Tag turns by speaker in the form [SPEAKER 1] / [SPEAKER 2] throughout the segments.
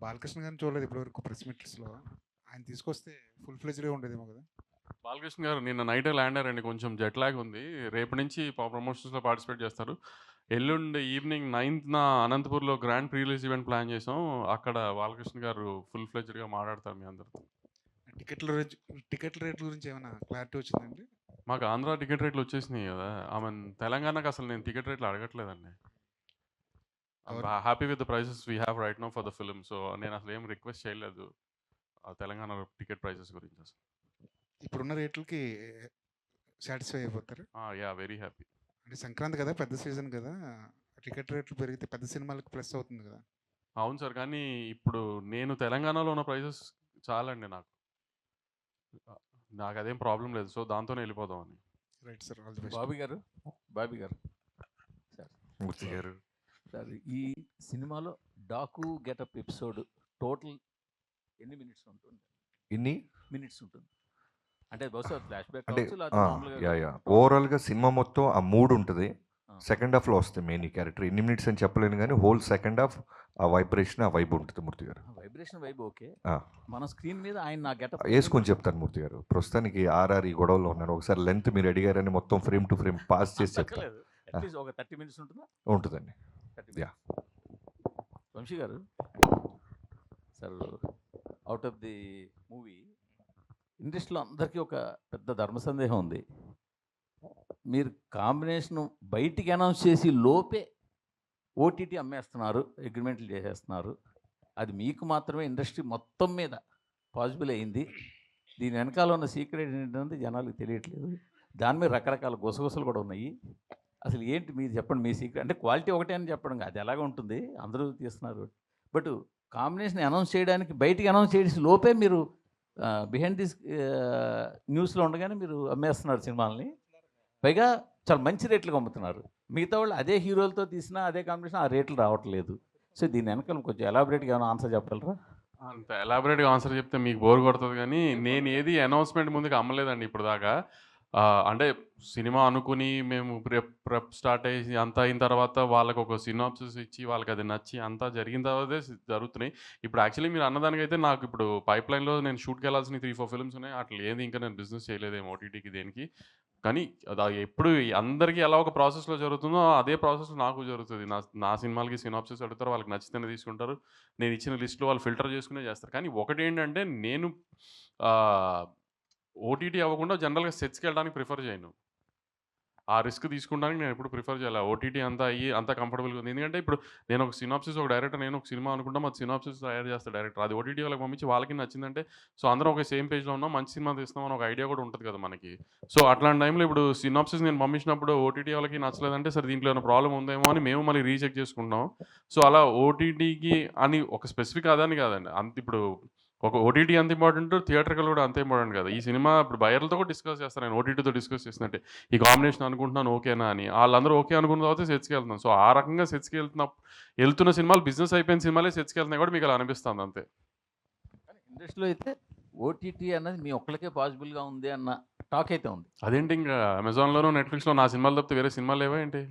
[SPEAKER 1] బాలకృష్ణ గారిని చూడలేదు ఇప్పటివరకు ప్రెస్ మీట్స్లో. ఆయన తీసుకొస్తే ఫుల్ ఫ్లెజ్డ్గా ఉండేదేమో కదా.
[SPEAKER 2] బాలకృష్ణ గారు నిన్న నైటే ల్యాండ్ అయ్యారండి. కొంచెం జెట్ లాగ్ ఉంది. రేపు నుంచి ప్రమోషన్స్లో పార్టిసిపేట్ చేస్తారు. ఎల్లుండి ఈవినింగ్ 9న అనంతపూర్లో grand pre release event plan చేసాం. అక్కడ బాలకృష్ణ గారు ఫుల్ ఫ్లెజ్డ్గా మాట్లాడతారు మీ అందరితో.
[SPEAKER 1] టికెట్ల రేట్ల గురించి ఏమైనా క్లారిటీ వచ్చిందండి?
[SPEAKER 2] మాకు ఆంధ్ర టికెట్ రేట్లు వచ్చేసినాయి కదా. ఆమె తెలంగాణకు అసలు నేను టికెట్ రేట్లు అడగట్లేదండి. Happy with the prices we have right now for the film. So నేను అసలు ఏం రిక్వెస్ట్ చేయలేదు తెలంగాణ టికెట్ ప్రైసెస్ గురించి. అసలు
[SPEAKER 1] ఇప్పుడున్న రేట్లకి సాటిస్ఫై అయిపోతారు?
[SPEAKER 2] Yeah, very happy.
[SPEAKER 1] అంటే సంక్రాంతి కదా, పెద్ద సీజన్ కదా, టికెట్ రేట్లు పెరిగితే పెద్ద సినిమాలకు ప్లస్ అవుతుంది కదా.
[SPEAKER 2] అవును సార్, కానీ ఇప్పుడు నేను తెలంగాణలో ఉన్న ప్రైసెస్ చాలండి నాకు. నాకు అదేం ప్రాబ్లం లేదు. సో దాంతోనే వెళ్ళిపోదామని.
[SPEAKER 1] Right sir, all the best.
[SPEAKER 3] Bobby గారు సార్,
[SPEAKER 4] మూర్తి గారు
[SPEAKER 3] సార్ ఈ సినిమాలో డాకు గెటప్ ఎపిసోడ్ టోటల్ ఎన్ని మినిట్స్ ఉంటుంది? మినిట్స్ ఉంటుంది అంటే బహుశా ఫ్లాష్ బ్యాక్
[SPEAKER 4] అంటే
[SPEAKER 3] కావచ్చు.
[SPEAKER 4] ఓవరాల్గా సినిమా మొత్తం ఆ మూడ్ ఉంటుంది. సెకండ్ హాఫ్లో వస్తుంది మెయిన్ ఈ క్యారెక్టర్. ఎన్ని మినిట్స్ అని చెప్పలేను కానీ హోల్ సెకండ్ హాఫ్ ఆ వైబ్రేషన్, ఆ వైబ్ ఉంటుంది మూర్తి గారు.
[SPEAKER 3] Vibration vibe okay. మన స్క్రీన్ మీద ఆయన నా గెటప్
[SPEAKER 4] వేసుకొని చెప్తాను మూర్తి గారు. ప్రస్తుతానికి ఆర్ఆర్ ఈ గొడవలో ఉన్నాను. ఒకసారి లెంత్ మీరు అడిగారని మొత్తం ఫ్రేమ్ టు ఫ్రేమ్ పాస్ చేసి చెప్తాను.
[SPEAKER 3] అట్లీస్ట్ ఒక 30 మినిట్స్ ఉంటుందా?
[SPEAKER 4] ఉంటుందండి. యా
[SPEAKER 3] వంశీ గారు sir, out of the movie ఇండస్ట్రీలో అందరికీ ఒక పెద్ద ధర్మ సందేహం ఉంది. మీరు కాంబినేషన్ బయటికి అనౌన్స్ చేసి లోపే ఓటీటీ అమ్మేస్తున్నారు, అగ్రిమెంట్లు చేసేస్తున్నారు. అది మీకు మాత్రమే ఇండస్ట్రీ మొత్తం మీద పాసిబుల్ అయింది. దీని వెనకాల ఉన్న సీక్రెట్ ఏంటంటే జనాలకు తెలియట్లేదు. దాని మీద రకరకాల గుసగుసలు కూడా ఉన్నాయి. అసలు ఏంటి మీరు చెప్పండి, మీ సీక్రెట్. అంటే క్వాలిటీ ఒకటే అని చెప్పడం అది ఎలాగ ఉంటుంది, అందరూ తీస్తున్నారు. బట్ కాంబినేషన్ అనౌన్స్ చేయడానికి బయటికి అనౌన్స్ చేసి లోపే మీరు బిహైండ్ దిస్ న్యూస్లో ఉండగానే మీరు అమ్మేస్తున్నారు సినిమాలని. పైగా చాలా మంచి రేట్లకు అమ్ముతున్నారు. మిగతా వాళ్ళు అదే హీరోలతో తీసినా అదే కాంబినేషన్ ఆ రేట్లు రావట్లేదు. సో దీని వెనకాల కొంచెం ఎలాబరేట్గా ఏమైనా ఆన్సర్ చెప్పగలరా?
[SPEAKER 2] అంత ఎలాబరేట్గా ఆన్సర్ చెప్తే మీకు బోర్ కొడుతుంది, కానీ నేను ఏది అనౌన్స్మెంట్ ముందుకు అమ్మలేదండి ఇప్పుడు దాకా. అంటే సినిమా అనుకుని మేము ప్రెప్ స్టార్ట్ అయ్యి అంతా అయిన తర్వాత వాళ్ళకి ఒక సినాప్సిస్ ఇచ్చి వాళ్ళకి అది నచ్చి అంతా జరిగిన తర్వాతే జరుగుతున్నాయి. ఇప్పుడు యాక్చువల్లీ మీరు అన్నదానికైతే నాకు ఇప్పుడు పైప్ లైన్లో నేను షూట్కి వెళ్ళాల్సిన 3-4 ఫిల్మ్స్ ఉన్నాయి. అట్లా ఏది ఇంకా నేను బిజినెస్ చేయలేదేమో ఓటీటీకి దేనికి. కానీ అది ఎప్పుడు అందరికీ ఎలా ఒక ప్రాసెస్లో జరుగుతుందో అదే ప్రాసెస్లో నాకు జరుగుతుంది. నా సినిమాలకి సినాప్సిస్ అడుగుతారు, వాళ్ళకి నచ్చితేనే తీసుకుంటారు. నేను ఇచ్చిన లిస్ట్లో వాళ్ళు ఫిల్టర్ చేసుకునే చేస్తారు. కానీ ఒకటి ఏంటంటే నేను ఓటీటీ అవ్వకుండా జనరల్గా సెట్స్కి వెళ్ళడానికి ప్రిఫర్ చేయను. ఆ రిస్క్ తీసుకోవడానికి నేను ఎప్పుడు ప్రిఫర్ చేయాలి. ఓటీటీ అంతా అయ్యి అంతా కంఫర్టబుల్గా ఉంది. ఎందుకంటే ఇప్పుడు నేను ఒక సినాప్సిస్, ఒక డైరెక్టర్, నేను ఒక సినిమా అనుకుంటా మా సినాప్సిస్ తయారు చేస్తాను డైరెక్టర్. అది ఓటీటీ వాళ్ళకి పంపించి వాళ్ళకి నచ్చిందంటే సో అందరం ఒక సేమ్ పేజ్లో ఉన్నాం, మంచి సినిమా తీస్తామని ఒక ఐడియా కూడా ఉంటుంది కదా మనకి. సో అట్లాంటి టైంలో ఇప్పుడు సినాప్సిస్ నేను పంపించినప్పుడు ఓటీటీ వాళ్ళకి నచ్చలేదంటే సరే దీంట్లో ఏమైనా ప్రాబ్లం ఉందేమో అని మేము మళ్ళీ రీచెక్ చేసుకుంటాం. సో అలా ఓటీటీకి అని ఒక స్పెసిఫిక్ అదని కాదండి. అంత ఇప్పుడు ఒక ఓటీటీ అంత ఇంపార్టెంట్, థియేటర్కల్ కూడా అంతే ఇంపార్టెంట్ కదా. ఈ సినిమా ఇప్పుడు బయర్లతో కూడా డిస్కస్ చేస్తాను నేను, ఓటీటీతో డిస్కస్ చేసినట్టే ఈ కాంబినేషన్ అనుకుంటున్నాను ఓకేనా అని. వాళ్ళందరూ ఓకే అనుకున్న తర్వాత సెట్స్కి వెళ్తున్నాను. సో ఆ రకంగా సెట్స్కి వెళ్తున్న సినిమాలు బిజినెస్ అయిపోయిన సినిమాలే సెట్స్కి వెళ్తున్నాయి కూడా మీకు అలా అనిపిస్తుంది అంతే.
[SPEAKER 3] ఇండస్ట్రీలో అయితే ఓటీటీ అన్నది మీ ఒక్కరికే పాసిబుల్గా ఉంది అన్న టాక్ అయితే ఉంది.
[SPEAKER 2] అదేంటి ఇంకా అమెజాన్లోనూ నెట్ఫ్లిక్స్లో నా సినిమాలు తప్పితే వేరే సినిమాలు లేవా ఏంటి?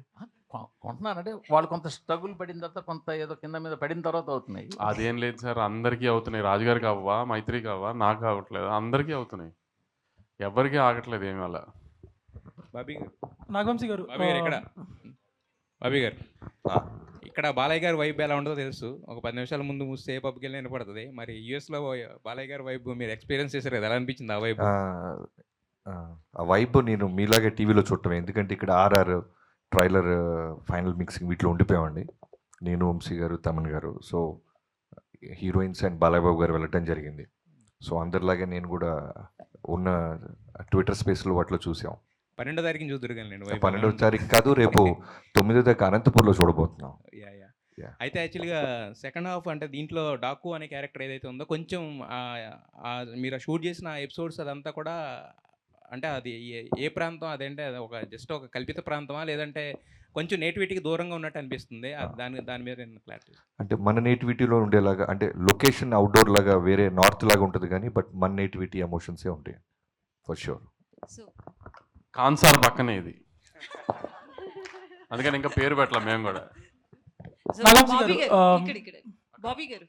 [SPEAKER 3] కొంటున్నారంటే వాళ్ళు కొంత స్ట్రగుల్ పడిన తర్వాత, కొంత ఏదో కింద మీద పడిన తర్వాత అవుతున్నాయి.
[SPEAKER 2] అదేం లేదు సార్, అందరికీ అవుతున్నాయి. రాజుగారికి అవ్వా, మైత్రికి అవ్వా, నాకు అవ్వట్లేదు, అందరికీ అవుతున్నాయి. ఎవరికి ఆగట్లేదు ఏమి అలా.
[SPEAKER 5] బాబీ గారు,
[SPEAKER 6] నాగవంశీ గారు,
[SPEAKER 5] బాబీ గారు ఇక్కడ బాలయ్య గారి వైబ్ ఎలా ఉంటుందో తెలుసు. ఒక 10 నిమిషాల ముందు మూస్తే ఏ పబ్కి వెళ్ళినా వినపడుతుంది. మరి యూఎస్లో బాలయ్య గారి వైబ్ మీరు ఎక్స్పీరియన్స్ చేశారు కదా, ఎలా అనిపించింది ఆ వైబ్?
[SPEAKER 4] ఆ వైబ్ నేను మీలాగే టీవీలో చూడటమే. ఎందుకంటే ఇక్కడ ఆర్ఆర్ ట్రైలర్ ఫైనల్ మిక్సింగ్ వీటిలో ఉండిపోయామండి నేను, వంశీ గారు, తమన్ గారు. So heroines and Balayya Babu గారు వెళ్ళటం జరిగింది. సో అందరిలాగే నేను కూడా ఉన్న ట్విట్టర్ స్పేస్లో వాటిలో చూసాం.
[SPEAKER 5] 12వ తారీఖుని చూద్దరు కానీ నేను
[SPEAKER 4] 12వ తారీఖు కాదు, రేపు 9వ తారీఖు అనంతపూర్లో చూడబోతున్నాం.
[SPEAKER 5] అయితే యాక్చువల్గా సెకండ్ హాఫ్ అంటే దీంట్లో డాకు అనే క్యారెక్టర్ ఏదైతే ఉందో కొంచెం మీరు షూట్ చేసిన ఎపిసోడ్స్ అదంతా కూడా అంటే అది ఏ ప్రాంతం అదేంటే అది ఒక జస్ట్ ఒక కల్పిత ప్రాంతమా లేదంటే కొంచెం నేటివిటీకి దూరంగా ఉన్నట్టు అనిపిస్తుంది? దాని మీద క్లారిటీ.
[SPEAKER 4] అంటే మన నేటివిటీలో ఉండేలాగా, అంటే లొకేషన్ అవుట్డోర్ లాగా వేరే నార్త్ లాగా ఉంటుంది కానీ బట్ మన నేటివిటీ ఎమోషన్సే ఉంటాయి ఫర్ షూర్.
[SPEAKER 2] కాన్సార్ పక్కనే ఇది, అందుకని ఇంకా పేరు పెట్టాల మేము కూడా.
[SPEAKER 6] బాబీ గారు,
[SPEAKER 7] బాబీ గారు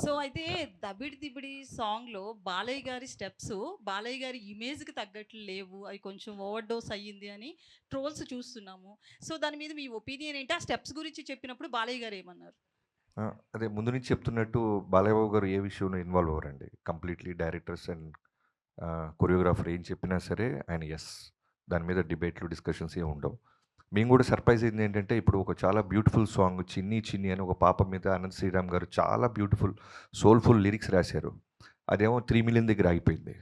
[SPEAKER 6] సో అయితే దబిడి దిబిడి సాంగ్లో బాలయ్య గారి స్టెప్స్ బాలయ్య గారి ఇమేజ్కి తగ్గట్లు లేవు, అవి కొంచెం ఓవర్ డోస్ అయ్యింది అని ట్రోల్స్ చూస్తున్నాము. సో దాని మీద మీ ఒపీనియన్ ఏంటి? ఆ స్టెప్స్ గురించి చెప్పినప్పుడు బాలయ్య గారు ఏమన్నారు?
[SPEAKER 4] అదే ముందు నుంచి చెప్తున్నట్టు బాలయ్య బాబు గారు ఏ విషయంలో ఇన్వాల్వ్ అవ్వరండి. కంప్లీట్లీ డైరెక్టర్స్ అండ్ కొరియోగ్రాఫర్ ఏం చెప్పినా సరే ఆయన ఎస్, దాని మీద డిబేట్లు డిస్కషన్స్ ఏమి ఉండవు. మేము కూడా సర్ప్రైజ్ అయింది ఏంటంటే, ఇప్పుడు ఒక చాలా బ్యూటిఫుల్ సాంగ్ 'చిన్ని చిన్ని' అని ఒక పాప మీద అనంత్ శ్రీరామ్ గారు చాలా బ్యూటిఫుల్ సోల్ఫుల్ లిరిక్స్ రాశారు. అదేమో 3 మిలియన్ దగ్గర ఆగిపోయింది.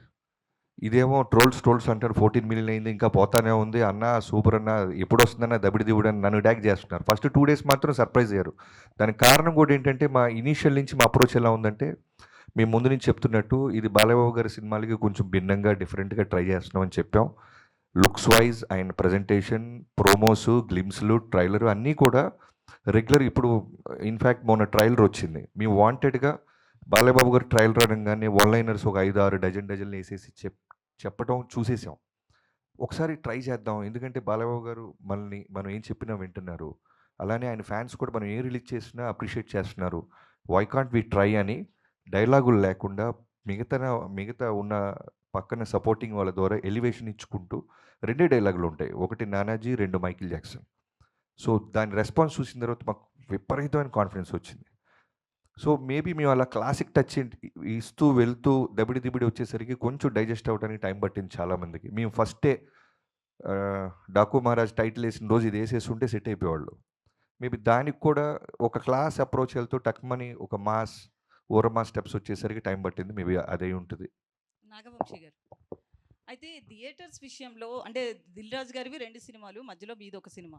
[SPEAKER 4] ఇదేమో ట్రోల్స్ అంటారు 14 మిలియన్ అయింది, ఇంకా పోతానే ఉంది అన్న, సూపర్ అన్న, ఎప్పుడు వస్తుందన్న, దబిడి దివుడు అని నన్ను ట్యాగ్ చేస్తున్నారు. ఫస్ట్ 2 డేస్ మాత్రం సర్ప్రైజ్ అయ్యారు. దానికి కారణం కూడా ఏంటంటే, మా ఇనీషియల్ నుంచి మా అప్రోచ్ ఎలా ఉందంటే, మేము ముందు నుంచి చెప్తున్నట్టు ఇది బాలయ్యబాబు గారి సినిమాలకి కొంచెం భిన్నంగా డిఫరెంట్గా ట్రై చేస్తున్నామని చెప్పాం. లుక్స్ వైజ్ ఆయన ప్రజెంటేషన్, ప్రోమోస్, గ్లిమ్స్లు, ట్రైలర్ అన్నీ కూడా రెగ్యులర్. ఇప్పుడు ఇన్ఫ్యాక్ట్ మొన్న ట్రైలర్ వచ్చింది. మేము వాంటెడ్గా బాలయ్యబాబు గారు ట్రైలర్ అనగానే వన్లైనర్స్ ఒక 5-6 డజన్లు వేసేసి చెప్పడం చూసేసాం. ఒకసారి ట్రై చేద్దాం, ఎందుకంటే బాలయ్యబాబు గారు మనం ఏం చెప్పినా వింటున్నారు, అలానే ఆయన ఫ్యాన్స్ కూడా మనం ఏం రిలీజ్ చేసినా అప్రిషియేట్ చేస్తున్నారు. వై కాంట్ వి ట్రై అని డైలాగులు లేకుండా మిగతా ఉన్న పక్కన సపోర్టింగ్ వాళ్ళ ద్వారా ఎలివేషన్ ఇచ్చుకుంటూ 2 డైలాగులు ఉంటాయి. ఒకటి నానాజీ, 2 మైకిల్ జాక్సన్. సో దాని రెస్పాన్స్ చూసిన తర్వాత మాకు విపరీతమైన కాన్ఫిడెన్స్ వచ్చింది. సో మేబీ మేము అలా క్లాసిక్ టచ్ ఇస్తూ వెళ్తూ దబిడి దిబిడి వచ్చేసరికి కొంచెం డైజెస్ట్ అవ్వడానికి టైం పట్టింది చాలామందికి. మేము ఫస్టే డాకు మహారాజ్ టైటిల్ వేసిన రోజు ఇది వేసేస్తుంటే సెట్ అయిపోయేవాళ్ళు. మేబీ దానికి కూడా ఒక క్లాస్ అప్రోచ్ వెళ్తూ టక్మని ఒక ఓరమా స్టెప్స్ వచ్చేసరికి టైం పట్టింది. మేబీ అదే ఉంటుంది.
[SPEAKER 6] నాగవంశీ గారు, అయితే థియేటర్స్ విషయంలో అంటే దిల్ రాజు గారివి 2 సినిమాలు, మధ్యలో మీది ఒక సినిమా.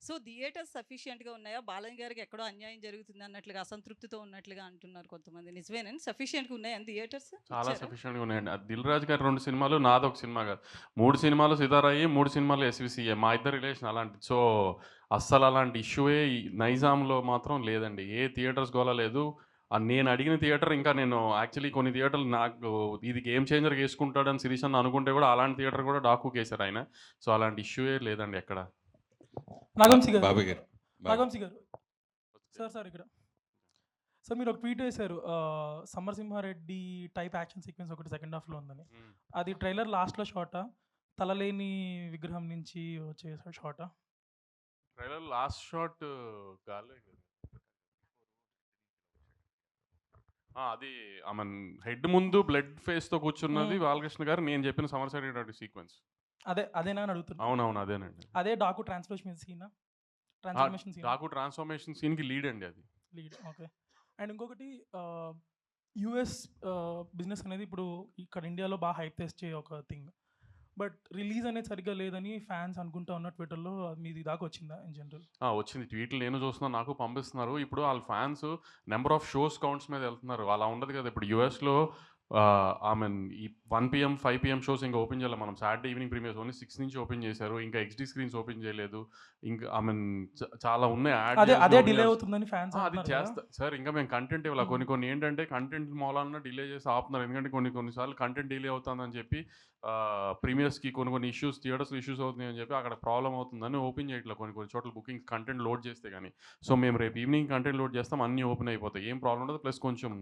[SPEAKER 6] సో థియేటర్స్ సఫిషియెంట్గా ఉన్నాయా? బాలయ్య గారికి ఎక్కడో అన్యాయం జరుగుతుంది అన్నట్లుగా, అసంతృప్తితో ఉన్నట్లుగా అంటున్నారు కొంతమంది. నిజమేనండి? సఫిషియెంట్గా ఉన్నాయని థియేటర్స్?
[SPEAKER 2] చాలా సఫిషియెంట్గా ఉన్నాయండి. దిల్ రాజు గారి 2 సినిమాలు, నాదొక సినిమా కాదు. 3 సినిమాలు సితారాయి, 3 సినిమాలు ఎస్విసిఏ. మా ఇద్దరి రిలేషన్ అలాంటిది. సో అస్సలు అలాంటి ఇష్యూయే నైజాంలో మాత్రం లేదండి. ఏ థియేటర్స్ గోల లేదు. నేను అడిగిన థియేటర్, ఇంకా నేను యాక్చువల్లీ కొన్ని థియేటర్లు నాకు ఇది గేమ్ చేంజర్గా వేసుకుంటాడని శిరీష్ అన్న అనుకుంటే కూడా అలాంటి థియేటర్ కూడా డాకుకి వేశారు ఆయన. సో అలాంటి ఇష్యూయే లేదండి ఎక్కడ.
[SPEAKER 7] నాగవంశీ గారు,
[SPEAKER 8] బాబు గారు
[SPEAKER 7] నాగవంశీ గారు, సార్ ఇక్కడ సార్ మీరు ఒక ట్వీట్ వేశారు, సమరసింహారెడ్డి టైప్ యాక్షన్ సీక్వెన్స్ ఒకటి సెకండ్ హాఫ్లో ఉందని. అది ట్రైలర్ లాస్ట్లో షాటా, తలలేని విగ్రహం నుంచి వచ్చే షాటా?
[SPEAKER 2] ట్రైలర్ లాస్ట్ షాట్ గాలే అది ఆమె హెడ్ ముందు బ్లడ్ ఫేస్తో కూర్చున్నది బాలకృష్ణ గారు. నేను చెప్పిన సమరసింహారెడ్డి సీక్వెన్స్
[SPEAKER 7] అదేనా అని అడుగుతున్నా.
[SPEAKER 2] అవునవును అదేనండి.
[SPEAKER 7] అదే Daaku transformation scene,
[SPEAKER 2] Daaku transformation సీన్కి లీడ్ అండి అది.
[SPEAKER 7] Lead, okay. అండ్ ఇంకొకటి, యుఎస్ బిజినెస్ అనేది ఇప్పుడు ఇక్కడ ఇండియాలో బాగా హైప్ తెచ్చే ఒక థింగ్. బట్ రిలీజ్ అనేది సరిగ్గా లేదని ఫ్యాన్స్ అనుకుంటా ఉన్న ట్విట్టర్లో. మీది దాకా వచ్చిందా ఇన్ జనరల్?
[SPEAKER 2] వచ్చింది, ట్వీట్లు నేను చూస్తున్నాను, నాకు పంపిస్తున్నారు. ఇప్పుడు వాళ్ళ fans number of shows counts మీద వెళ్తున్నారు. అలా ఉండదు కదా. ఇప్పుడు యూఎస్లో ఈ 1 PM 5 PM షోస్ ఇంకా ఓపెన్ చేయాలి. మనం సాటర్డే ఈవినింగ్ ప్రీమియర్స్ ఓన్లీ 6 నుంచి ఓపెన్ చేశారు. ఇంకా XD స్క్రీన్స్ ఓపెన్ చేయలేదు. ఇంకా చాలా ఉన్నాయి.
[SPEAKER 7] అదే డిలే అవుతుందని ఫ్యాన్స్
[SPEAKER 2] అది చేస్తా సార్. ఇంకా మేము కంటెంట్ ఇవ్వాలి. కొన్ని ఏంటంటే కంటెంట్ మూలాన డిలే చేసి ఆపుతున్నారు. ఎందుకంటే కొన్నిసార్లు కంటెంట్ డిలే అవుతుందని చెప్పి ప్రీమియర్స్కి కొన్ని ఇష్యూస్, థియేటర్స్ ఇష్యూస్ అవుతున్నాయి అని చెప్పి అక్కడ ప్రాబ్లం అవుతుందని ఓపెన్ చేయట్లేదు కొన్ని చోట్ల బుకింగ్ కంటెంట్ లోడ్ చేస్తే కానీ. సో మేము రేపు ఈవినింగ్ కంటెంట్ లోడ్ చేస్తాం, అన్నీ ఓపెన్ అయిపోతాయి, ఏం ప్రాబ్లం ఉండదు. ప్లస్ కొంచెం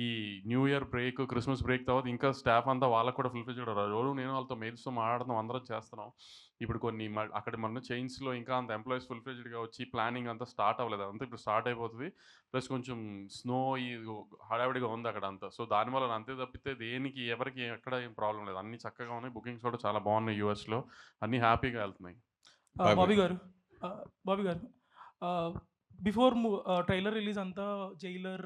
[SPEAKER 2] ఈ new year break, Christmas break తర్వాత ఇంకా స్టాఫ్ అంతా వాళ్ళకు కూడా ఫుల్ఫిల్ రోజు నేను వాళ్ళతో మెయిల్స్తో మాట్లాడుతాం, అందరం చేస్తున్నాం. ఇప్పుడు కొన్ని అక్కడ మన చైన్స్లో ఇంకా అంత ఎంప్లాయీస్ ఫుల్ఫిల్డ్గా వచ్చి ప్లానింగ్ అంతా స్టార్ట్ అవ్వలేదు. అంతా ఇప్పుడు స్టార్ట్ అయిపోతుంది. ప్లస్ కొంచెం స్నో ఈ హడావిడిగా ఉంది అక్కడ అంతా. సో దానివల్ల అంతే తప్పితే దేనికి ఎవరికి ఎక్కడ ఏం ప్రాబ్లం లేదు. అన్నీ చక్కగా ఉన్నాయి. బుకింగ్స్ కూడా చాలా బాగున్నాయి. యూఎస్లో అన్నీ హ్యాపీగా వెళ్తున్నాయి.
[SPEAKER 7] Bobby garu, before trailer release అంతా జైలర్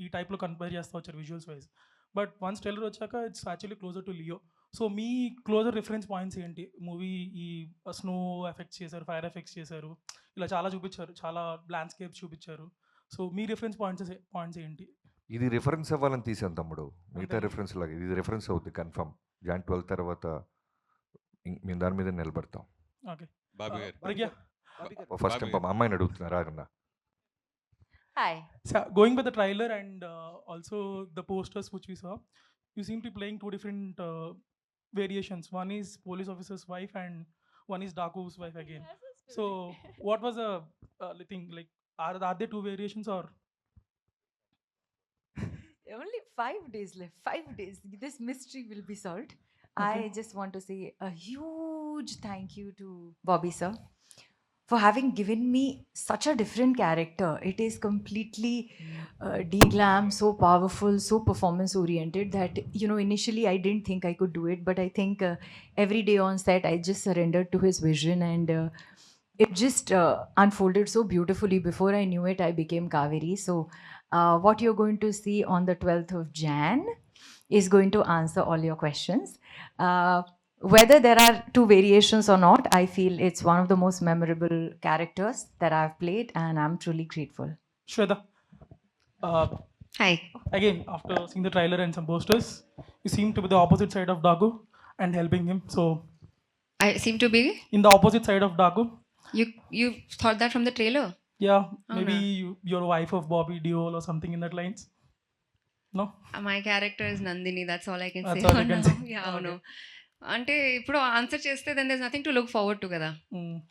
[SPEAKER 7] ఈ టైప్లో కంపేర్ చేస్తూ వచ్చారు visuals wise. But once trailer వచ్చాక it's actually closer to Leo. So మీ క్లోజర్ రిఫరెన్స్ పాయింట్స్ ఏంటి? మూవీ ఈ స్నో ఎఫెక్ట్స్ చేశారు, ఫైర్ ఎఫెక్ట్స్ చేశారు, ఇలా చాలా చూపించారు, చాలా ల్యాండ్స్కేప్స్ చూపించారు. సో మీ రిఫరెన్స్ పాయింట్స్ ఏంటి?
[SPEAKER 4] ఇది రిఫరెన్స్ అవ్వాలని తీసాను తమ్ముడు. మిగతా రిఫరెన్స్ లాగా ఇది రిఫరెన్స్ అవుద్ది కన్ఫర్మ్. Jan 12 తర్వాత మేము దాని మీద నిలబడతాం.
[SPEAKER 7] ఓకే.
[SPEAKER 8] బాబు గారు
[SPEAKER 4] ఫస్ట్ టైం అమ్మాయిని అడుగుతున్నారా అన్న.
[SPEAKER 9] Hi.
[SPEAKER 7] So, going by the trailer and also the posters which we saw, you seem to be playing 2 different variations. One is police officer's wife and one is Daku's wife again. So what was the thing, like are there 2 variations or
[SPEAKER 9] Only 5 days left. 5 days. This mystery will be solved.
[SPEAKER 7] Okay.
[SPEAKER 9] I just want to say a huge thank you to Bobby sir for having given me such a different character. It is completely de-glam, so powerful, so performance oriented that, you know, initially I didn't think I could do it, but I think every day on set I just surrendered to his vision, and it just unfolded so beautifully. Before I knew it, I became Kaveri. So what you're going to see on the 12th of Jan is going to answer all your questions. Whether there are two variations or not, I feel it's one of the most memorable characters that I've played, and I'm truly grateful.
[SPEAKER 7] Shweta,
[SPEAKER 10] Hi.
[SPEAKER 7] again, after seeing the trailer and some posters, you seem to be the opposite side of Dagu and helping him. So,
[SPEAKER 10] I seem to be.
[SPEAKER 7] in the opposite side of Dagu,
[SPEAKER 10] You thought that from the trailer?
[SPEAKER 7] yeah,
[SPEAKER 10] Oh,
[SPEAKER 7] maybe
[SPEAKER 10] no.
[SPEAKER 7] you're a wife of Bobby Deol or something in that lines. No?
[SPEAKER 10] My character is Nandini. That's all I can
[SPEAKER 7] That's
[SPEAKER 10] say.
[SPEAKER 7] all you can say.
[SPEAKER 10] Yeah,
[SPEAKER 7] Okay.
[SPEAKER 10] no. అంటే ఇప్పుడు answer చేస్తే then there's nothing to look forward to కదా.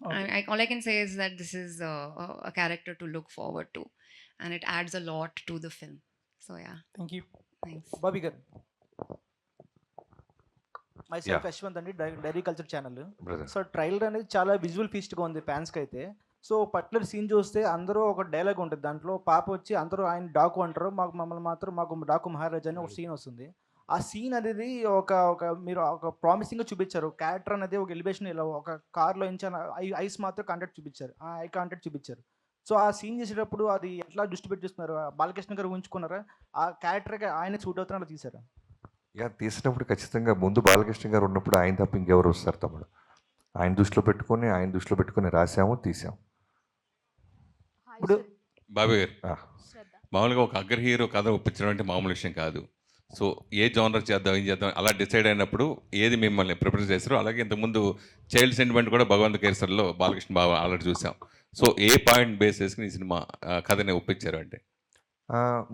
[SPEAKER 7] Okay.
[SPEAKER 10] All I can say is that this is a character to look forward to, and it adds a lot to the film. So yeah,
[SPEAKER 7] Thank you.
[SPEAKER 10] thanks.
[SPEAKER 11] Bobby గారు, my self
[SPEAKER 4] Yeah.
[SPEAKER 11] Yashwant అండి, dairy culture channel.
[SPEAKER 4] Brother
[SPEAKER 11] so trailer అనేది చాలా visual ఫీస్ట్గా ఉంది ఫ్యాన్స్కి అయితే. So particular scene చూస్తే అందరూ ఒక డైలాగ్ ఉంటుంది దాంట్లో. పాప వచ్చి అందరూ ఆయన డాకు అంటారు, మమ్మల్ని మాత్రం మాకు డాకు మహారాజా అని ఒక సీన్ వస్తుంది. ఆ సీన్ అనేది ఒక మీరు ఒక ప్రామిసింగ్గా చూపించారు. క్యారెక్టర్ అనేది ఒక ఎలివేషన్, ఇలా ఒక కార్లో ఇంచాను ఐస్ మాత్రం కాంటాక్ట్ చూపించారు, ఆ ఐ కాంటాక్ట్ చూపించారు. సో ఆ సీన్ చేసేటప్పుడు అది ఎట్లా దృష్టి పెట్టిస్తున్నారు? బాలకృష్ణ గారు ఊహించుకున్నారా? ఆ క్యారెక్టర్కి ఆయన సూట్ అవుతున్నట్టు తీశారా?
[SPEAKER 4] యా తీసినప్పుడు ఖచ్చితంగా ముందు బాలకృష్ణ గారు ఉన్నప్పుడు ఆయన తప్ప ఇంకెవరు వస్తారు తమ్ముడు. ఆయన దృష్టిలో పెట్టుకొని రాసాము, తీసాము.
[SPEAKER 11] ఇప్పుడు
[SPEAKER 8] బాబీ గారు,
[SPEAKER 4] ఆ,
[SPEAKER 8] మామూలుగా ఒక అగ్ర హీరో కథ ఒప్పించడం అంటే మామూలు విషయం కాదు. సో ఏ జానర్ చేద్దాం, ఏం చేద్దాం అలా డిసైడ్ అయినప్పుడు ఏది మిమ్మల్ని ప్రిపేర్ చేస్తారో, అలాగే ఇంతకుముందు చైల్డ్ సెంటిమెంట్ కూడా భగవంత్ కేసరిలో బాలకృష్ణ బాబు ఆల్రెడీ చూసాం. సో ఏ పాయింట్ బేస్ చేసుకుని ఈ సినిమా కథని ఒప్పించారు అంటే?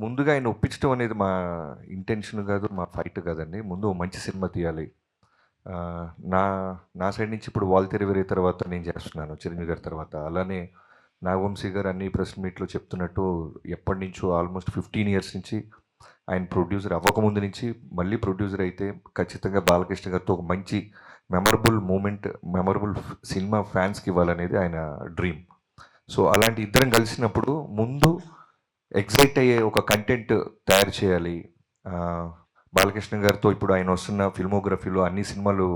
[SPEAKER 4] ముందుగా ఆయన ఒప్పించడం అనేది మా ఇంటెన్షన్ కాదు, మా ఫైట్ కాదండి. ముందు ఓ మంచి సినిమా తీయాలి. ఆ, నా నా సైడ్ నుంచి ఇప్పుడు వాల్తేరు వేరే తర్వాత నేను చేస్తున్నాను చిరంజీవి గారి తర్వాత. అలానే నాగవంశీ గారు అన్ని ప్రెస్ మీట్లో చెప్తున్నట్టు ఎప్పటి నుంచో ఆల్మోస్ట్ 15 years నుంచి ఆయన ప్రొడ్యూసర్ అవ్వకముందు నుంచి మళ్ళీ ప్రొడ్యూసర్ అయితే ఖచ్చితంగా బాలకృష్ణ గారితో ఒక మంచి మెమరబుల్ సినిమా ఫ్యాన్స్కి ఇవ్వాలనేది ఆయన డ్రీమ్. సో అలాంటి ఇద్దరం కలిసినప్పుడు ముందు ఎగ్జైట్ అయ్యే ఒక కంటెంట్ తయారు చేయాలి. బాలకృష్ణ గారితో ఇప్పుడు ఆయన వస్తున్న ఫిల్మోగ్రఫీలో అన్ని సినిమాలు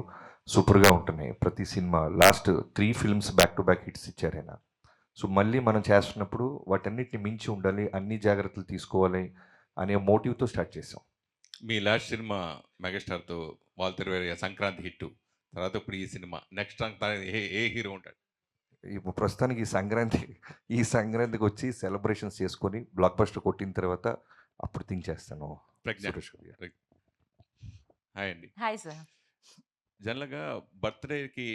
[SPEAKER 4] సూపర్గా ఉంటున్నాయి. ప్రతి cinema last 3 films back to back hits ఇచ్చారు ఆయన. సో మళ్ళీ మనం చేస్తున్నప్పుడు వాటన్నిటిని మించి ఉండాలి, అన్ని జాగ్రత్తలు తీసుకోవాలి అనే మోటివ్తో స్టార్ట్ చేసాం.
[SPEAKER 8] మీ లాస్ట్ సినిమా మెగాస్టార్తో వాల్తేరు వేరే సంక్రాంతి హిట్ తర్వాత ఇప్పుడు ఈ సినిమా నెక్స్ట్ ఏ హీరో ఉంటాడు?
[SPEAKER 4] ఇప్పుడు ప్రస్తుతానికి ఈ సంక్రాంతికి వచ్చి సెలబ్రేషన్స్ చేసుకొని బ్లాక్ బస్టర్ కొట్టిన తర్వాత అప్పుడు థింక్ చేస్తాను.
[SPEAKER 8] ప్రజ్ఞ.
[SPEAKER 4] సురేష్ గారు.
[SPEAKER 8] హాయ్ అండి.
[SPEAKER 9] Hi, sir.
[SPEAKER 8] జనరల్గా బర్త్డేకి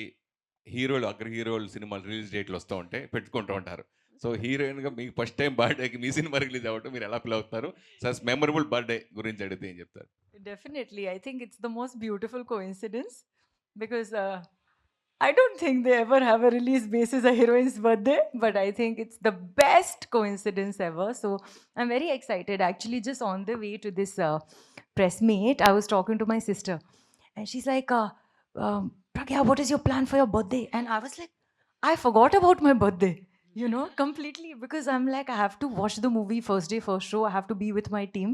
[SPEAKER 8] హీరోలు అగ్ర హీరోలు సినిమాలు రిలీజ్ డేట్లు వస్తూ ఉంటే పెట్టుకుంటూ ఉంటారు. సో హీరోయిన్గా మీకు ఫస్ట్ టైం బర్త్డేకి మీ సినిమా రిలీజ్ అవ్వటం మీరు ఎలా ఫీల్ అవుతారు? సస్ మెమరబుల్ బర్త్డే గురించి అడిగితే ఏం చెప్తారు?
[SPEAKER 9] Definitely. I think it's the most beautiful coincidence because I don't think they ever have a release basis a heroine's birthday, but I think it's the best coincidence ever. So I'm very excited. Actually, just on the way to this press meet, I was talking to my sister, and she's like, Pragya, what is your plan for your birthday? And I was like, I forgot about my birthday, you know, completely, because I'm like, I have to watch the movie first day, first show. I have to be with my team.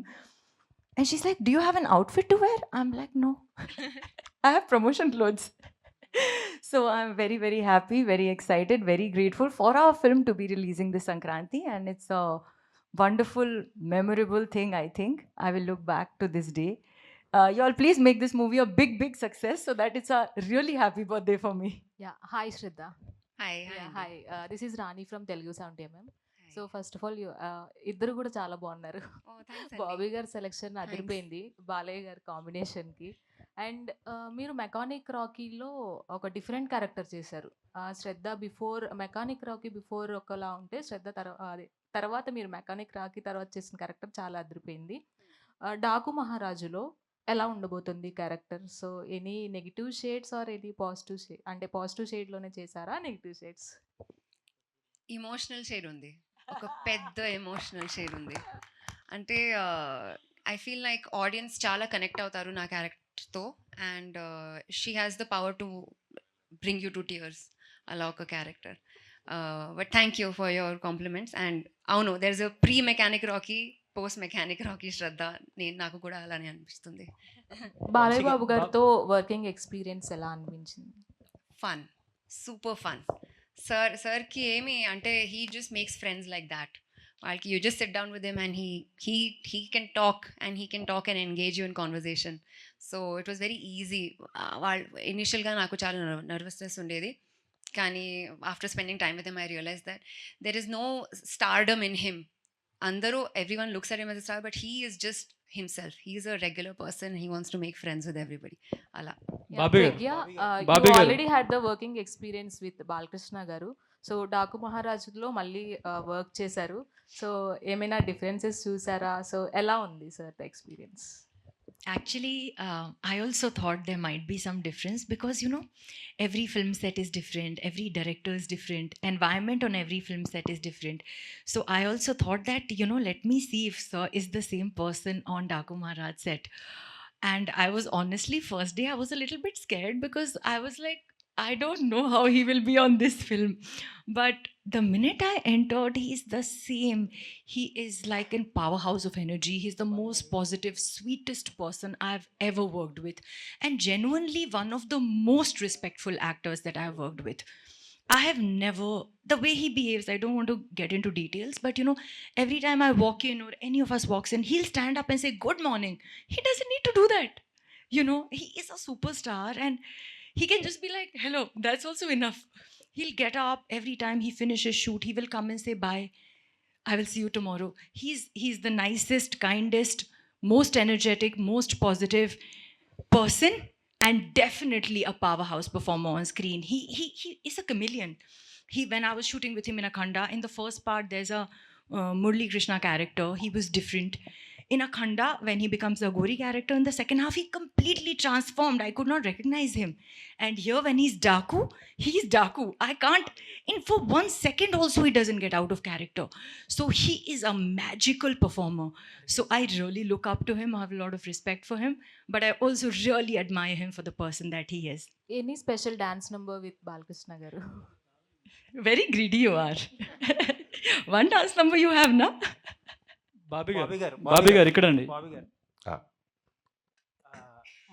[SPEAKER 9] And she's like, do you have an outfit to wear? I'm like, no. I have promotion clothes. So I'm very, very happy, very excited, very grateful for our film to be releasing this Sankranti. And it's a wonderful, memorable thing, I think. I will look back to this day. Y'all please make this movie a big, big success so that it's a really happy birthday for me.
[SPEAKER 12] Yeah. Hi, Shraddha.
[SPEAKER 10] Hi.
[SPEAKER 12] Yeah, hi. This is Rani from Telugu Sound MM. So first of all ఇద్దరు కూడా చాలా బాగున్నారు. బాబీ గారి selection అదిరిపోయింది బాలయ్య గారి కాంబినేషన్కి. And మీరు mechanic రాకీలో ఒక డిఫరెంట్ క్యారెక్టర్ చేశారు. శ్రద్ధ బిఫోర్ మెకానిక్ రాకీ బిఫోర్ ఒకలా ఉంటే శ్రద్ధ తర్వాత మీరు మెకానిక్ రాకీ తర్వాత చేసిన క్యారెక్టర్ చాలా అదిరిపోయింది. డాకు మహారాజులో ఎలా ఉండబోతుంది character? So any negative shades or any positive shade, అంటే పాజిటివ్ షేడ్లోనే చేశారా నెగిటివ్ షేడ్స్?
[SPEAKER 10] ఇమోషనల్ షేడ్ ఉంది, ఒక పెద్ద ఎమోషనల్ షేడ్ ఉంది. అంటే I feel like audience చాలా కనెక్ట్ అవుతారు నా క్యారెక్టర్తో, and she has the power to bring you to tears అలా ఒక క్యారెక్టర్. But thank you for your compliments. And అవును, there is a pre mechanic Rocky, post mechanic Rocky Shraddha. నాకు కూడా అలానే అనిపిస్తుంది.
[SPEAKER 12] బాలయ్య బాబు గారితో వర్కింగ్ ఎక్స్పీరియన్స్ ఎలా అనిపించింది?
[SPEAKER 10] Fun, super fun. సార్కి ఏమి అంటే he just makes friends like that. వాళ్ళకి you just sit down with him and he can talk and engage you in conversation. So it was very easy. వాళ్ళు ఇనిషియల్గా నాకు చాలా నర్వస్నెస్ ఉండేది, కానీ after spending time with him I realise that there is no stardom in him. అందరూ everyone looks at him as a star, but he is just himself. He is a regular person. He wants to make friends with everybody. Ala.
[SPEAKER 12] Pragya, you already had the working experience with Balakrishna garu. So Daaku మహారాజులో మళ్ళీ work చేశారు. So ఏమైనా differences చూసారా? So ఎలా ఉంది sir the experience?
[SPEAKER 13] Actually, I also thought there might be some difference because, you know, every film set is different, every director is different, environment on every film set is different. So I also thought that, you know, let me see if Sir is the same person on Daku Maharaj set. And I was honestly, first day I was a little bit scared because I was like, I don't know how he will be on this film. But the minute I entered, he is the same. He is like a powerhouse of energy. He's the most positive, sweetest person I've ever worked with. And genuinely one of the most respectful actors that I've worked with. I have never, the way he behaves, I don't want to get into details, but you know, every time I walk in or any of us walks in, he'll stand up and say, "Good morning." He doesn't need to do that. You know, he is a superstar and he can just be like, "Hello," that's also enough. He'll get up every time he finishes shoot. He will come and say, "Bye. I will see you tomorrow." He's the nicest, kindest, most energetic, most positive person, and definitely a powerhouse performer on screen. He is a chameleon. When I was shooting with him in Akhanda, in the first part, there's a Murli Krishna character. He was different. In Akhanda, when he becomes a Gori character, in the second half, he completely transformed. I could not recognize him. And here, when he's Daku, I can't, for 1 second also, he doesn't get out of character. So he is a magical performer. So I really look up to him. I have a lot of respect for him. But I also really admire him for the person that he is.
[SPEAKER 12] Any special dance number with Balakrishna garu?
[SPEAKER 13] Very greedy you are. One dance number you have, na?
[SPEAKER 14] Bobby గారు ఇక్కడండి.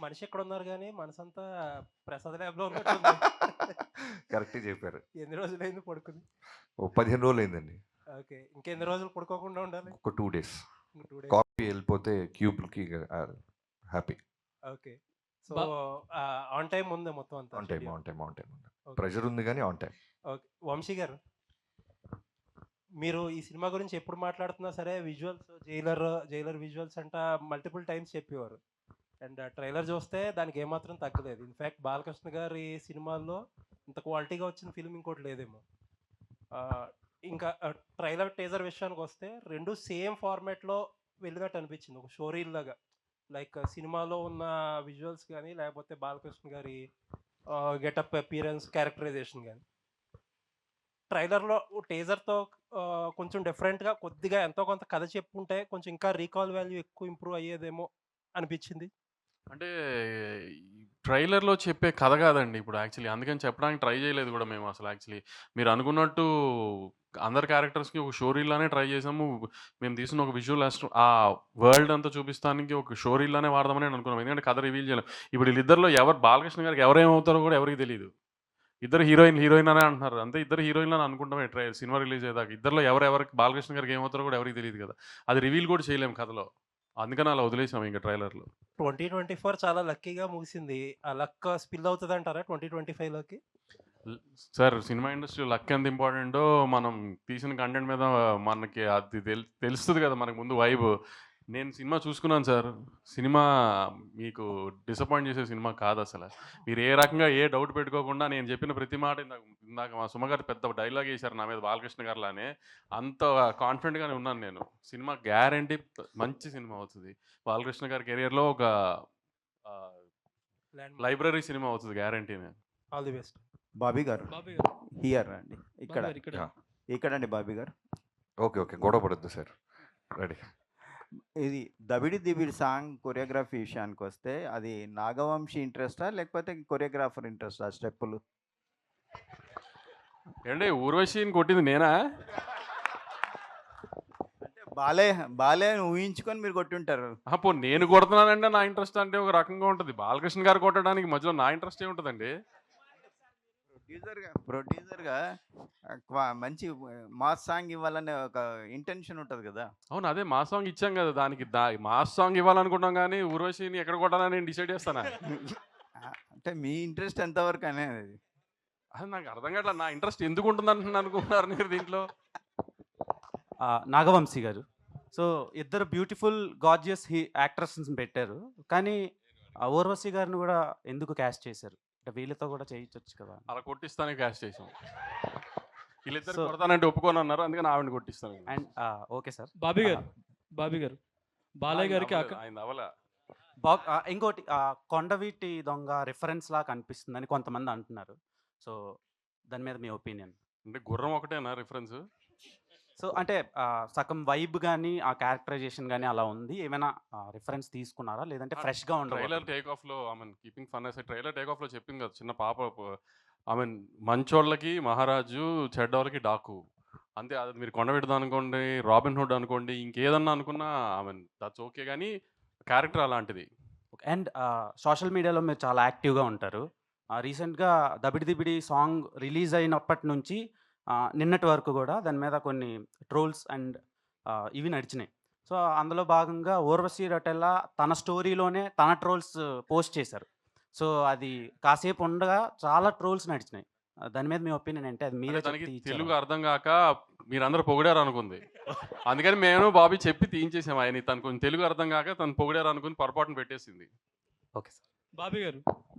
[SPEAKER 14] మనిషి ఎక్కడ ఉన్నారు కానీ మనసంతా ప్రసాద్ ల్యాబ్లో ఉన్నట్టుంది.
[SPEAKER 4] కరెక్ట్గా చెప్పారు.
[SPEAKER 14] ఎన్ని రోజులైంది పడుకుని?
[SPEAKER 4] 15 రోజులు అయిందండి.
[SPEAKER 14] ఓకే, ఇంకెన్ని రోజులు పడుకోకుండా ఉండాలి?
[SPEAKER 4] ఒక 2 days. కాపీ వెళ్ళిపోతే క్యూబ్కి happy.
[SPEAKER 14] Okay, so on time ఉంది మొత్తం అంతా?
[SPEAKER 4] On time. ప్రెషర్ ఉంది కానీ ఆన్ టైం.
[SPEAKER 14] ఓకే, వంశీ గారు, మీరు ఈ సినిమా గురించి ఎప్పుడు మాట్లాడుతున్నా సరే విజువల్స్, జైలర్ విజువల్స్ అంట మల్టిపుల్ టైమ్స్ చెప్పేవారు. అండ్ ట్రైలర్ చూస్తే దానికి ఏమాత్రం తగ్గలేదు. ఇన్ఫ్యాక్ట్ బాలకృష్ణ గారి సినిమాల్లో ఇంత క్వాలిటీగా వచ్చిన ఫిల్మ్ ఇంకోటి లేదేమో. ఇంకా ట్రైలర్ టీజర్ విషయానికి వస్తే రెండు సేమ్ ఫార్మాట్లో వెళ్ళినట్టు అనిపించింది, ఒక షోరీల్ లాగా. లైక్ సినిమాలో ఉన్న విజువల్స్ కానీ లేకపోతే బాలకృష్ణ గారి గెటప్ అపియరెన్స్, క్యారెక్టరైజేషన్ కానీ ట్రైలర్లో టీజర్తో కొంచెం డిఫరెంట్గా కొద్దిగా ఎంతో కొంత కథ చెప్పుంటే కొంచెం ఇంకా రీకాల్ వాల్యూ ఎక్కువ ఇంప్రూవ్ అయ్యేదేమో అనిపించింది.
[SPEAKER 2] అంటే ట్రైలర్లో చెప్పే కథ కాదండి ఇప్పుడు యాక్చువల్లీ, అందుకని చెప్పడానికి ట్రై చేయలేదు కూడా మేము అసలు. యాక్చువల్లీ మీరు అనుకున్నట్టు అందరి క్యారెక్టర్స్కి ఒక షోరీలానే ట్రై చేసాము. మేము తీసిన ఒక విజువల్ ఆ వరల్డ్ అంతా చూపిస్తానికి ఒక షోరీలానే వాడదామని అనుకున్నాం, ఎందుకంటే కథ రివీల్ చేయలేం. ఇప్పుడు వీళ్ళిద్దరిలో బాలకృష్ణ గారికి ఎవరేమవుతారో కూడా ఎవరికి తెలియదు. ఇద్దరు హీరోయిన్ అనే అంటున్నారు, అంతే. ఇద్దరు హీరోయిన్లు అని అనుకుంటామే సినిమా రిలీజ్ అయ్యేదాకా. ఇద్దరులో ఎవరికి బాలకృష్ణ గారికి ఏమవుతారో కూడా ఎవరికి తెలియదు కదా, అది రివీల్ కూడా చేయలేము కథలో. అందుకని అలా వదిలేసాం ఇంకా ట్రైలర్లో.
[SPEAKER 14] 2024 చాలా లక్కీగా ముగిసింది. ఆ లక్ స్పిల్ అవుతుంది అంటారా 2025లోకి?
[SPEAKER 2] సార్, సినిమా ఇండస్ట్రీ లక్ ఎంత ఇంపార్టెంటో మనం తీసిన కంటెంట్ మీద మనకి అది తెలుస్తుంది కదా మనకు ముందు వైబ్. నేను సినిమా చూసుకున్నాను సార్. సినిమా మీకు డిసప్పాయింట్ చేసే సినిమా కాదు అసలు. మీరు ఏ రకంగా ఏ డౌట్ పెట్టుకోకుండా నేను చెప్పిన ప్రతి మాట ఇందాక మా సుమ గారు పెద్ద డైలాగ్ వేశారు నా మీద బాలకృష్ణ గారులానే. అంత కాన్ఫిడెంట్గానే ఉన్నాను నేను. సినిమా గ్యారంటీ మంచి సినిమా అవుతుంది. బాలకృష్ణ గారి కెరియర్లో ఒక లైబ్రరీ సినిమా అవుతుంది గ్యారంటీనే.
[SPEAKER 14] All the best.
[SPEAKER 15] Bobby garu here అండి, ఇక్కడండి బాబీ గారు.
[SPEAKER 4] ఓకే, గొడవ పడద్దు సార్. రెడీ.
[SPEAKER 15] ఇది దబిడి దిబిడి సాంగ్ కొరియోగ్రఫీ విషయానికి వస్తే అది నాగవంశి ఇంట్రెస్టా లేకపోతే కొరియోగ్రాఫర్ ఇంట్రెస్టా స్టెప్పులు?
[SPEAKER 2] ఏంటి ఊర్వశిని కొట్టింది నేనా?
[SPEAKER 15] బాలే బాలే అని ఊహించుకొని మీరు కొట్టుంటారు.
[SPEAKER 2] పో నేను కొడుతున్నానంటే నా ఇంట్రెస్ట్ అంటే ఒక రకంగా ఉంటుంది. బాలకృష్ణ గారు కొట్టడానికి మధ్యలో నా ఇంట్రెస్ట్ ఏముంటుందండి?
[SPEAKER 15] ప్రొడ్యూసర్గా మంచి మాస్ సాంగ్ ఇవ్వాలనే ఒక ఇంటెన్షన్ ఉంటుంది కదా.
[SPEAKER 2] అవును, అదే మా సాంగ్ ఇచ్చాం కదా, దానికి మాస్ సాంగ్ ఇవ్వాలనుకుంటాం కానీ ఊర్వశిని ఎక్కడ కొట్టాలని నేను డిసైడ్ చేస్తానా?
[SPEAKER 15] అంటే మీ ఇంట్రెస్ట్ ఎంతవరకు అనేది
[SPEAKER 2] అది నాకు అర్థం కావట్లేదు. నా ఇంట్రెస్ట్ ఎందుకు ఉంటుంది అనుకుంటున్నారు మీరు దీంట్లో?
[SPEAKER 16] నాగవంశీ గారు, సో ఇద్దరు బ్యూటిఫుల్ గార్జియస్ యాక్ట్రెస్ని పెట్టారు, కానీ ఊర్వశి గారిని కూడా ఎందుకు క్యాస్ట్ చేశారు? అంటే వీళ్ళతో కూడా చేయించవచ్చు కదా.
[SPEAKER 2] అలా కొట్టిస్తానే క్యాష్ చేసాం. వీళ్ళిద్దరు
[SPEAKER 16] So-
[SPEAKER 2] కొడతానంటే ఒప్పుకొని అన్నారు, అందుకని ఆవిడని కొట్టిస్తాను.
[SPEAKER 16] And okay sir.
[SPEAKER 7] Bobby garu Balayya గారికి
[SPEAKER 2] ఆయన అవలా
[SPEAKER 16] ఇంకోటి కొండవీటి దొంగ రిఫరెన్స్ లా కనిపిస్తుందని కొంతమంది అంటున్నారు. సో దాని మీద మీ ఒపీనియన్?
[SPEAKER 2] అంటే గుర్రం ఒకటేనా రిఫరెన్స్?
[SPEAKER 16] సో అంటే సగం వైబ్ కానీ ఆ క్యారెక్టరైజేషన్ కానీ అలా ఉంది, ఏమైనా రిఫరెన్స్ తీసుకున్నారా లేదంటే ఫ్రెష్గా
[SPEAKER 2] ట్రైలర్
[SPEAKER 16] ఉండదు?
[SPEAKER 2] టేక్ ఆఫ్ లో I mean keeping fun aside, trailer take off లో చెప్పింది కదా, చిన్న పాప ఐ మీన్ మంచోళ్ళకి మహారాజు, చెడ్డోళ్ళకి డాకు అంతే. అది మీరు కొండవీటిది అనుకోండి, రాబిన్ హుడ్ అనుకోండి, ఇంకేదన్నా అనుకున్నా ఐ మీన్ దట్స్ ఓకే, కానీ క్యారెక్టర్ అలాంటిది.
[SPEAKER 16] అండ్ సోషల్ మీడియాలో మీరు చాలా యాక్టివ్గా ఉంటారు. రీసెంట్గా దబిడి దిబిడి సాంగ్ రిలీజ్ అయినప్పటి నుంచి నిన్నటి వరకు కూడా దాని మీద కొన్ని ట్రోల్స్ అండ్ ఇవి నడిచినాయి. సో అందులో భాగంగా ఊర్వశి రొటెల్లా తన స్టోరీలోనే తన ట్రోల్స్ పోస్ట్ చేశారు. సో అది కాసేపు ఉండగా చాలా ట్రోల్స్ నడిచినాయి. దాని మీద మీ ఒపీనియన్ ఏంటి? అది మీరే
[SPEAKER 2] తనకి
[SPEAKER 16] చెప్పి
[SPEAKER 2] తెలుగు అర్థం కాక మీరందరూ పొగిడారు అనుకుంది, అందుకని మేము బాబీ చెప్పి తీయించేసాం. ఆయన తను కొంచెం తెలుగు అర్థం కాక తను పొగిడారు అనుకుని పొరపాటును పెట్టేసింది.
[SPEAKER 16] Okay sir.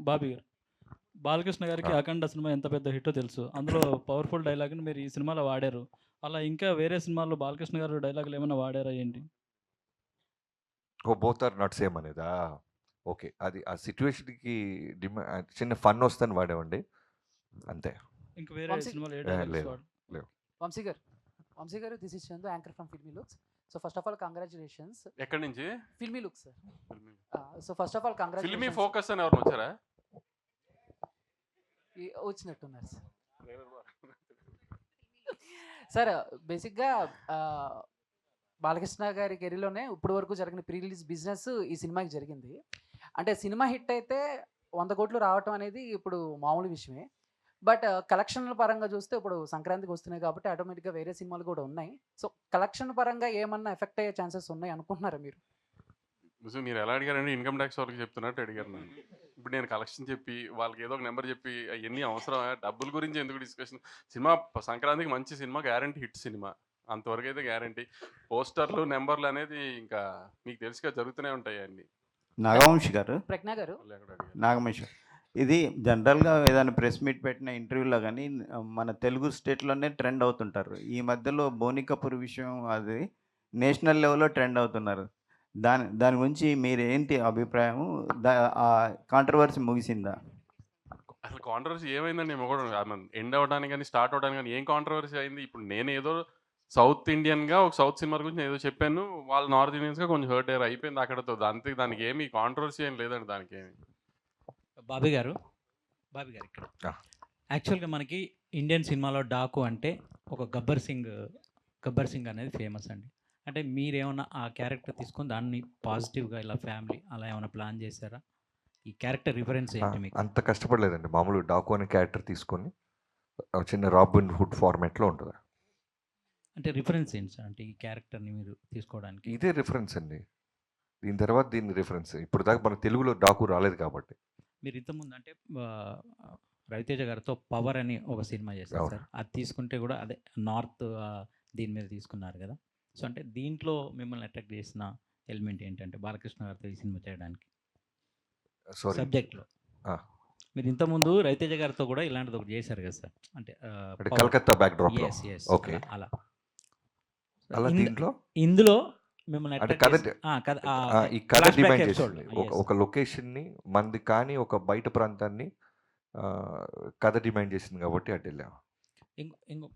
[SPEAKER 7] బాబీ గారు బాలకృష్ణ గారికి అఖండ సినిమా ఎంత పెద్ద హిట్టో తెలుసు. అందులో పవర్ఫుల్ డైలాగ్ని మీరు ఈ సినిమాలో వాడారు. అలా ఇంకా వేరే సినిమాల్లో బాలకృష్ణ గారు డైలాగులు ఏమైనా వాడారా ఏంటి?
[SPEAKER 4] Oh both are not same అనేదా? ఓకే, అది ఆ సిచ్యువేషన్కి చిన్న ఫన్ వస్తుందని వాడేవండి అంతే.
[SPEAKER 7] ఇంకా వేరే సినిమాలో ఏ డైలాగ్స్
[SPEAKER 4] లేదు
[SPEAKER 7] వాడు?
[SPEAKER 4] లేవు.
[SPEAKER 17] వంశీ గారు, this is Chandu, anchor from filmy looks. So first of all congratulations.
[SPEAKER 2] ఎక్కడి నుంచి?
[SPEAKER 17] Filmy looks. So first of all
[SPEAKER 2] filmy
[SPEAKER 17] congratulations.
[SPEAKER 2] Focus అని ఎవరు వచ్చారా?
[SPEAKER 17] వచ్చినట్టున్నారు సార్. బేసిక్గా బాలకృష్ణ గారి కెరీర్లోనే ఇప్పటి వరకు జరిగిన ప్రీ రిలీజ్ బిజినెస్ ఈ సినిమాకి జరిగింది. అంటే సినిమా హిట్ అయితే 100 కోట్లు రావటం అనేది ఇప్పుడు మామూలు విషయమే. బట్ కలెక్షన్ల పరంగా చూస్తే ఇప్పుడు సంక్రాంతికి వస్తున్నాయి కాబట్టి ఆటోమేటిక్గా వేరే సినిమాలు కూడా ఉన్నాయి. సో కలెక్షన్ పరంగా ఏమన్నా ఎఫెక్ట్ అయ్యే ఛాన్సెస్ ఉన్నాయి అనుకుంటున్నారా మీరు?
[SPEAKER 2] మీరు ఎలా అడిగారంటే ఇన్కమ్ ట్యాక్స్ వాళ్ళకి చెప్తున్నట్టు అడిగారు నన్ను. ఇప్పుడు నేను కలెక్షన్ చెప్పి వాళ్ళకి ఏదో ఒక నెంబర్ చెప్పి అవన్నీ అవసరం? డబ్బుల గురించి ఎందుకు డిస్కషన్? సినిమా సంక్రాంతికి మంచి సినిమా, గ్యారంటీ హిట్ సినిమా, అంతవరకు అయితే గ్యారంటీ. పోస్టర్లు నెంబర్లు అనేది ఇంకా మీకు తెలుసుగా జరుగుతూనే ఉంటాయి అన్నీ.
[SPEAKER 15] నాగవంశి గారు,
[SPEAKER 17] ప్రజ్ఞ గారు,
[SPEAKER 15] నాగవంశి, ఇది జనరల్గా ఏదైనా ప్రెస్ మీట్ పెట్టిన ఇంటర్వ్యూలో కానీ మన తెలుగు స్టేట్లోనే ట్రెండ్ అవుతుంటారు. ఈ మధ్యలో బోని కపూర్ విషయం అది నేషనల్ లెవెల్లో ట్రెండ్ అవుతున్నారు. దాని గురించి మీరు ఏంటి అభిప్రాయం? ఆ కాంట్రవర్సీ ముగిసిందా?
[SPEAKER 2] అసలు కాంట్రవర్సీ ఏమైందండి? ఎండ్ అవ్వడానికి కానీ స్టార్ట్ అవ్వడానికి కానీ ఏం కాంట్రవర్సీ అయింది? ఇప్పుడు నేను ఏదో సౌత్ ఇండియన్గా ఒక సౌత్ సినిమా గురించి ఏదో చెప్పాను, వాళ్ళు నార్త్ ఇండియన్స్గా కొంచెం హర్ట్ అయ్యారు, అయిపోయింది అక్కడతో. దానికి ఏమి కాంట్రవర్సీ ఏం లేదండి. దానికి ఏమి.
[SPEAKER 18] బాబీ గారు ఇక్కడ యాక్చువల్గా మనకి ఇండియన్ సినిమాలో డాకు అంటే ఒక గబ్బర్ సింగ్ అనేది ఫేమస్ అండి. అంటే మీరేమన్నా ఆ క్యారెక్టర్ తీసుకొని దాన్ని పాజిటివ్గా ఇలా ఫ్యామిలీ అలా ఏమైనా ప్లాన్ చేశారా? ఈ క్యారెక్టర్ రిఫరెన్స్ ఏంటి మీకు?
[SPEAKER 4] అంత కష్టపడలేదండి. మామూలు డాకు అనే క్యారెక్టర్ తీసుకొని చిన్న రాబిన్ హుడ్ ఫార్మాట్లో ఉంటుంది.
[SPEAKER 18] అంటే రిఫరెన్స్ ఏంటి సార్? అంటే ఈ క్యారెక్టర్ని మీరు తీసుకోవడానికి
[SPEAKER 4] ఇదే రిఫరెన్స్ అండి. దీని తర్వాత దీని రిఫరెన్స్. ఇప్పుడు దాకా మన తెలుగులో డాకు రాలేదు కాబట్టి.
[SPEAKER 18] మీరు ఇంతకుముందు అంటే రవితేజ గారితో పవర్ అని ఒక సినిమా చేశారు సార్. అది తీసుకుంటే కూడా అదే నార్త్ దీని మీద తీసుకున్నారు కదా. సో అంటే దీంట్లో మిమ్మల్ని అట్రాక్ట్ చేసిన ఎలిమెంట్ ఏంటంటే బాలకృష్ణ గారితో ఈ సినిమా చేయడానికి సబ్జెక్ట్లో? మీరు ఇంతకుముందు రవితేజ గారితో కూడా ఇలాంటిది ఒకటి చేశారు కదా సార్, అంటే
[SPEAKER 4] కలకత్తా బ్యాక్ డ్రాప్. ఓకే,
[SPEAKER 18] అలా
[SPEAKER 4] అలా దీంట్లో
[SPEAKER 18] ఇందులో మిమ్మల్ని
[SPEAKER 4] ఈ కథ డిమాండ్ చేసింది ఒక లొకేషన్ని మంది కానీ ఒక బయట ప్రాంతాన్ని కథ డిమాండ్ చేసింది కాబట్టి అటు వెళ్ళాము.